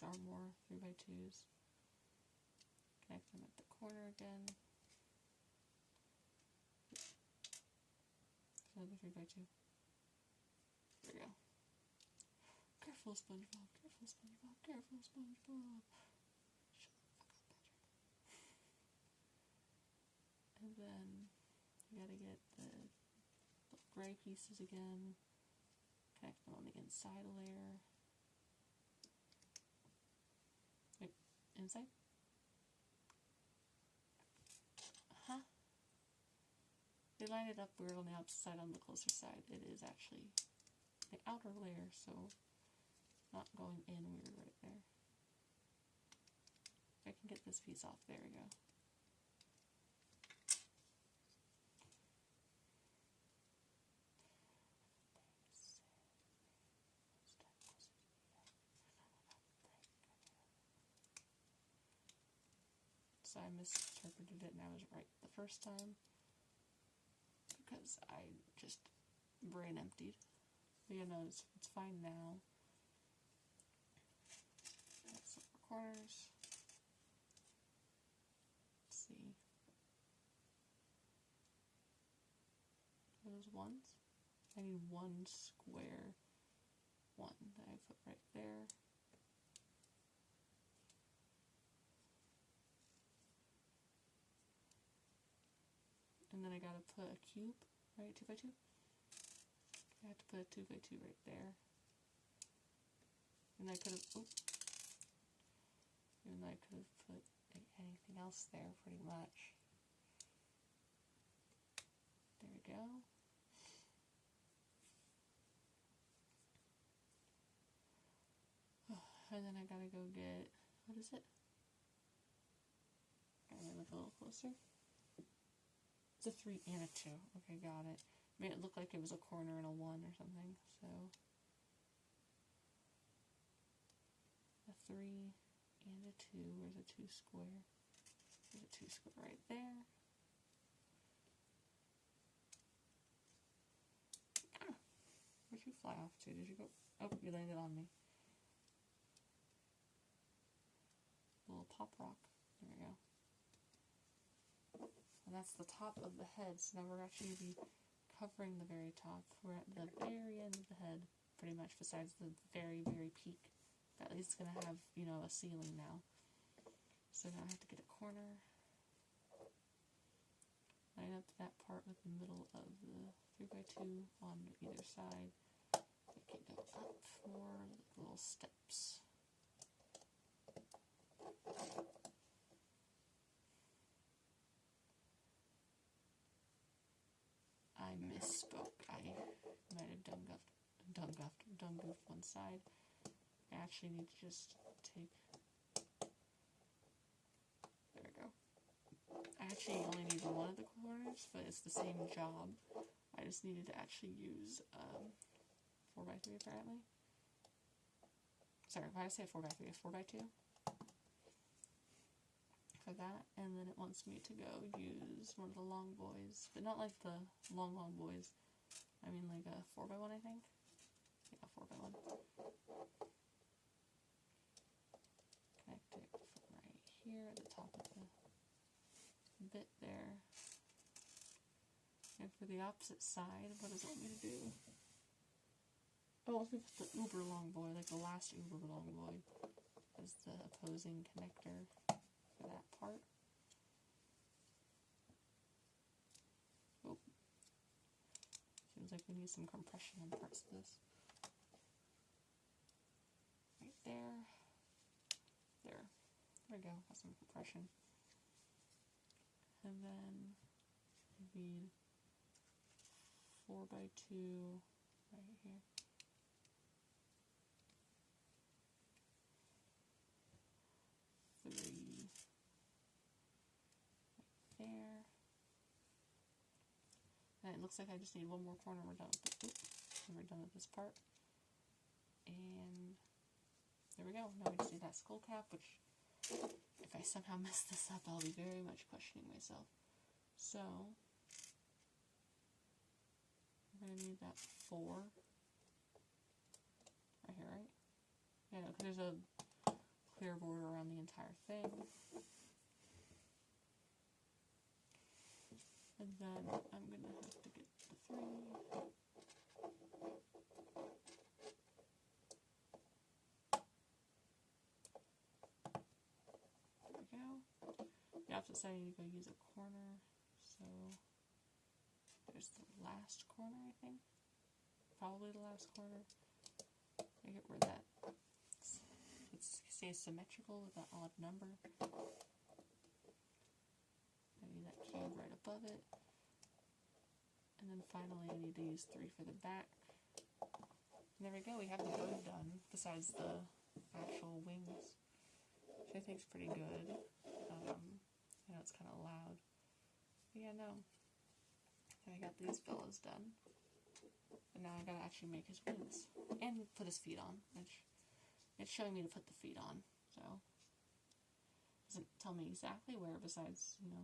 are more 3x2s. Connect them at the corner again. Another 3x2. There we go. Careful, SpongeBob. Careful, SpongeBob. Careful, SpongeBob. Shut the fuck up, Patrick. And then you gotta get the little gray pieces again. Connect them on the inside layer. Wait, inside? They line it up weird on the outside, on the closer side. It is actually the outer layer, so not going in weird right there. I can get this piece off. There we go. So I misinterpreted it and I was right the first time because I just brain emptied. But yeah, no, it's fine now. Add some more corners. Let's see. Are those ones? I need one square one that I put right there. And then I gotta put a cube, right? 2x2. I have to put a 2x2 right there. And I could have, even though I could have put anything else there pretty much. There we go. And then I gotta go get, what is it? Gotta look a little closer. It's a 3 and a 2. Okay, got it. Made it look like it was a corner and a 1 or something, so. 3 and a 2. Where's a 2 square? There's a 2 square right there. Ah, where'd you fly off to? Did you go? Oh, you landed on me. A little pop rock. There we go. And that's the top of the head. So now we're actually going to be covering the very top. We're at the very end of the head, pretty much, besides the very, very peak. At least it's going to have, you know, a ceiling now. So now I have to get a corner. Line up that part with the middle of the 3x2 on either side. Make it go up more, like little steps. I misspoke. I might have done goofed one side. I actually need to just take, there we go. I actually only need one of the corners, but it's the same job. I just needed to actually use 4x3 apparently. Sorry, why did I say 4x3? 4x2? For that, and then it wants me to go use one of the long boys, but not like the long boys. I mean like a 4x1, I think. Yeah, 4x1. Connect it from right here at the top of the bit there. And for the opposite side, what does it want me to do? Oh, let me put the uber long boy, like the last uber long boy, as the opposing connector for that part. Oh. Seems like we need some compression on parts of this. Right there. There. There we go. Got some compression. And then we need 4x2 right here. Three right there. And it looks like I just need one more corner. We're done with this. We're done with this part. And there we go. Now we just need that skull cap, which if I somehow mess this up, I'll be very much questioning myself. So we're going to need that 4 right here, right? Yeah, no, because there's a clear border around the entire thing. And then I'm going to have to get the 3. There we go. The opposite side, I need to go use a corner. So there's the last corner, I think. Probably the last corner. Make it where that it stays symmetrical with that odd number. I need that cube right above it. And then finally I need to use 3 for the back. And there we go, we have the bird done, besides the actual wings, which I think is pretty good. I know it's kind of loud. But yeah, no. And I got these fellas done. But now I gotta actually make his wings. And put his feet on, which it's showing me to put the feet on, so doesn't tell me exactly where, besides, you know,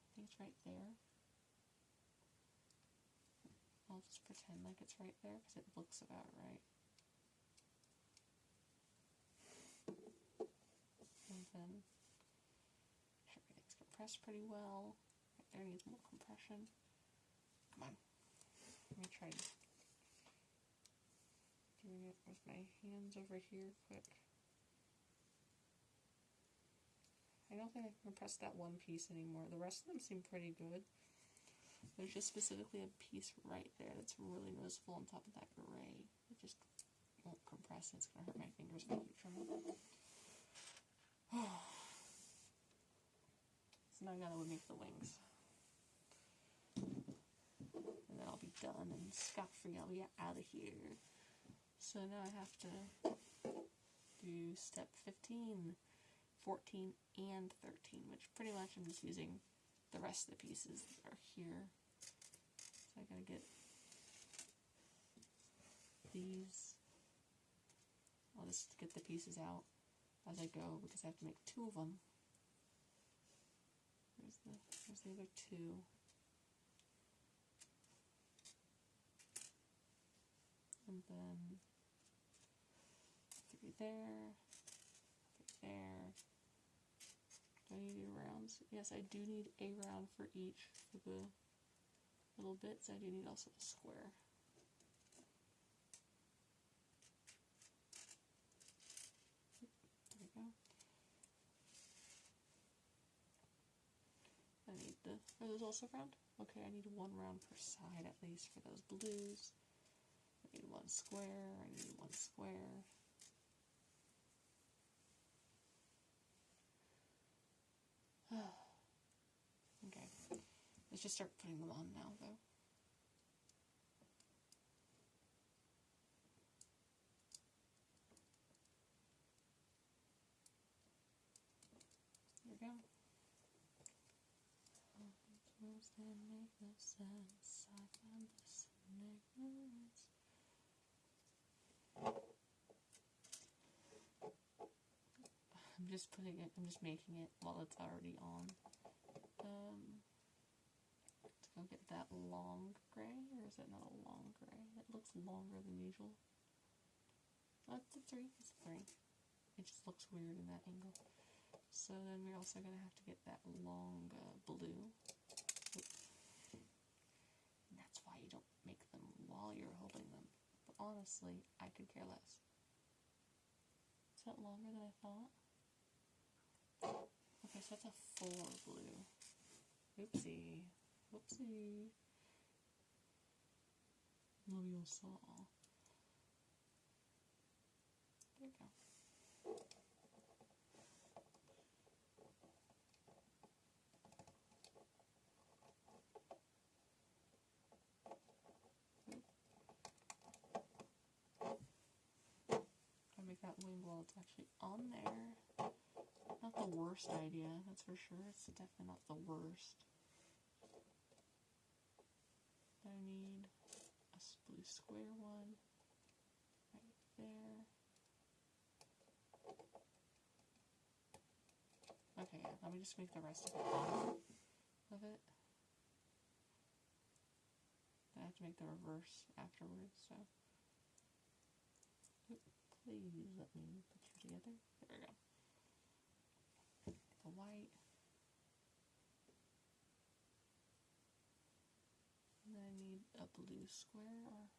I think it's right there. I'll just pretend like it's right there because it looks about right. And then make sure everything's compressed pretty well. Right there needs more compression. Come on. Let me try doing it with my hands over here quick. I don't think I can compress that one piece anymore. The rest of them seem pretty good. There's just specifically a piece right there that's really noticeable on top of that gray. It just won't compress. It's going to hurt my fingers if I keep trimming. So now I gotta make the wings. And then I'll be done and scot-free. I'll be out of here. So now I have to do step 15, 14, and 13, which pretty much I'm just using the rest of the pieces that are here. So I gotta get these I'll just get the pieces out as I go because I have to make 2 of them. There's the other 2. And then 3 there, 3 there. Do I need rounds? Yes, I do need a round for each. For the little bits, I do need also a square. There we go. I need are those also round? Okay, I need 1 round per side at least for those blues. I need 1 square, I need 1 square. Okay, let's just start putting them on now though. There we go. Words that make no sense, I found this in ignorance. I'm just making it while it's already on. Let's go get that long gray, or is it not a long gray? It looks longer than usual. Oh, it's a 3, it's a 3. It just looks weird in that angle. So then we're also going to have to get that long blue. And that's why you don't make them while you're holding them. But honestly, I could care less. Is that longer than I thought? Okay, so that's a 4 blue. Oopsie. Whoopsie. Love your saw. There you go. Make that wing while it's actually on there. Not the worst idea, that's for sure. It's definitely not the worst. I need a blue square one right there. Okay, yeah, let me just make the rest of it on of it. I have to make the reverse afterwards, so. Please let me put you together. There we go. The white. And then I need a blue square.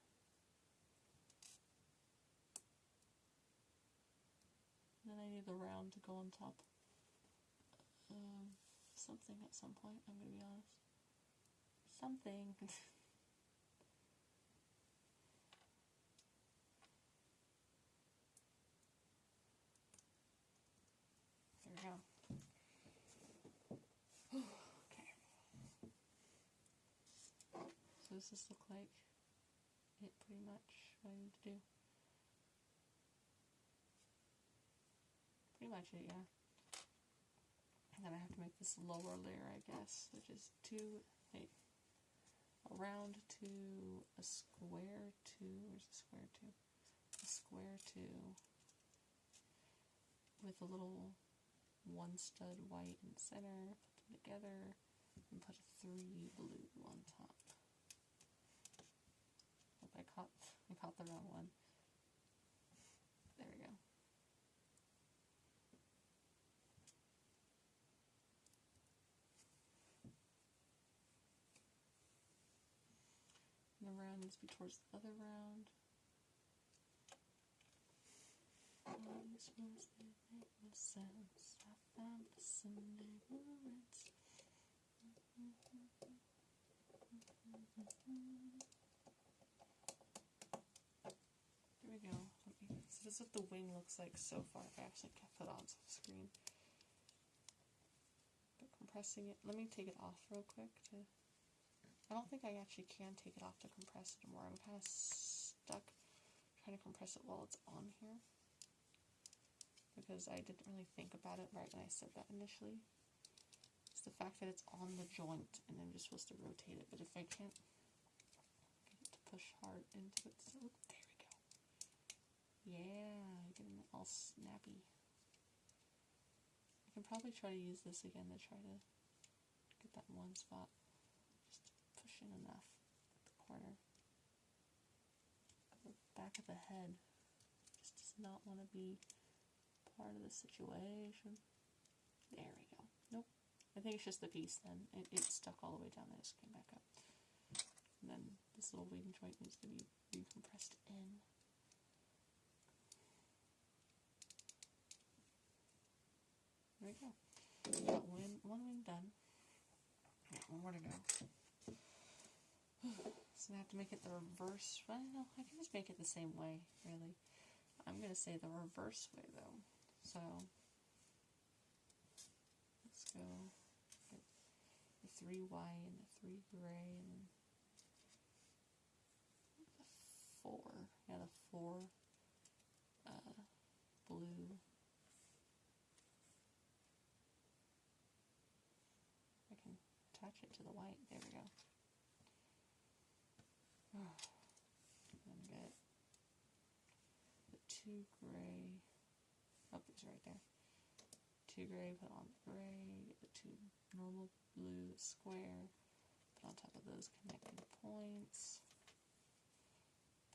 And then I need the round to go on top of something at some point, I'm going to be honest. Something. There we go. Okay. So does this look like it pretty much what I need to do? Pretty much it, yeah. And then I have to make this lower layer, I guess, which is a round to a square to, where's the square to? A square to with a little 1 stud white in the center, put them together, and put a 3 blue on top. Hope I caught the wrong one. There we go. And the round needs to be towards the other round. All these words that make no sense, I found this in ignorance. There we go. So this is what the wing looks like so far. I actually kept it on screen. But compressing it, let me take it off real quick. I don't think I actually can take it off to compress it anymore. I'm kind of stuck trying to compress it while it's on here, because I didn't really think about it right when I said that initially. It's the fact that it's on the joint and I'm just supposed to rotate it, but if I can't get it to push hard into it, so there we go. Yeah, getting it all snappy. I can probably try to use this again to try to get that one spot. Just push in enough at the corner. The back of the head just does not want to be part of the situation. There we go. Nope. I think it's just the piece then. It stuck all the way down and it just came back up. And then this little wing joint needs to be recompressed in. There we go. Got one wing done. Yeah, one more to go. So I have to make it the reverse. Well, I can just make it the same way, really. I'm going to say the reverse way, though. So, let's go get the 3 white and the 3 gray and the 4. Yeah, the 4 blue. I can attach it to the white. There we go. And get the 2 gray. Oh, it's right there. 2 gray, put on the gray. Get the 2 normal blue square. Put on top of those connecting points.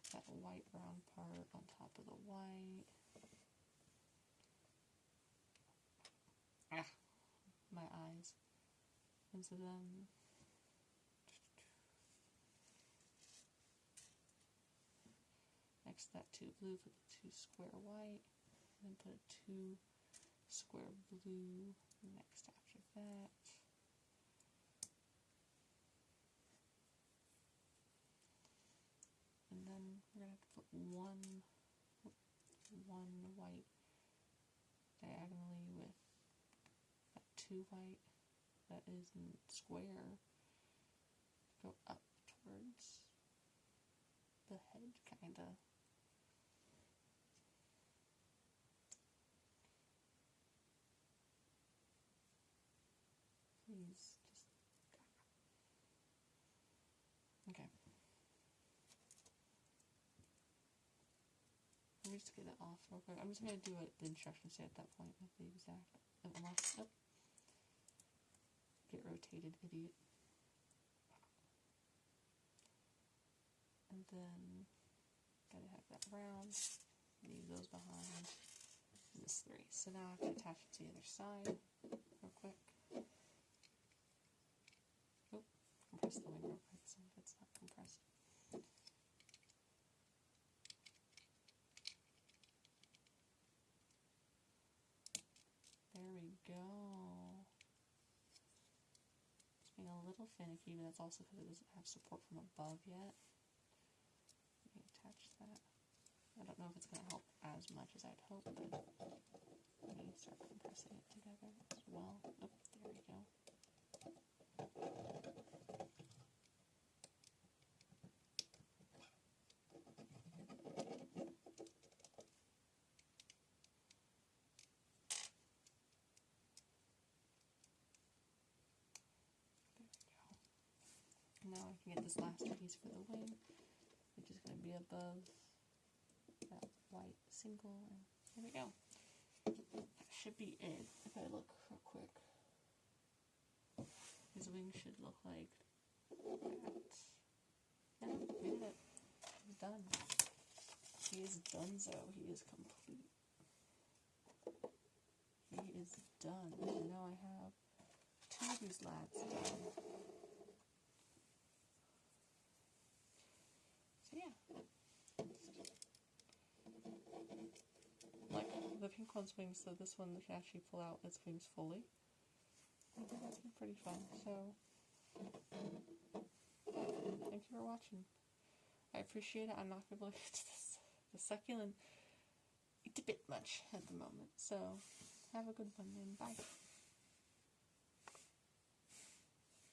Put that white brown part on top of the white. Ah, my eyes. And so then next to that 2 blue, put the 2 square white, and then put a 2 square blue next after that. And then we're going to have to put one white diagonally with that 2 white that is square. Go up towards the head, kinda. Please, just... Okay. Let me just get it off real quick. I'm just going to do what the instructions say at that point with the exact... Unless... Oh. Get rotated, idiot. And then... Gotta have that round. Leave those behind. And this 3. So now I can attach it to the other side real quick. Oh, compress the wing real quick so if it's not compressed. There we go. It's being a little finicky, but that's also because it doesn't have support from above yet. Let me attach that. I don't know if it's going to help as much as I'd hope, but let me start compressing it together as well. Oh, there we go. Now I can get this last piece for the wing, which is going to be above that white single, and there we go. That should be it. If I look real quick, his wing should look like that. Yeah, we did it. He's done. He is donezo. He is complete. He is done. And now I have 2 of these lads done. So yeah. Like the pink one's wings, so this one can actually pull out its wings fully. I think that's been pretty fun. So thank you for watching. I appreciate it. I'm not going to be able to get to the succulent. It's a bit much at the moment. So have a good one and bye.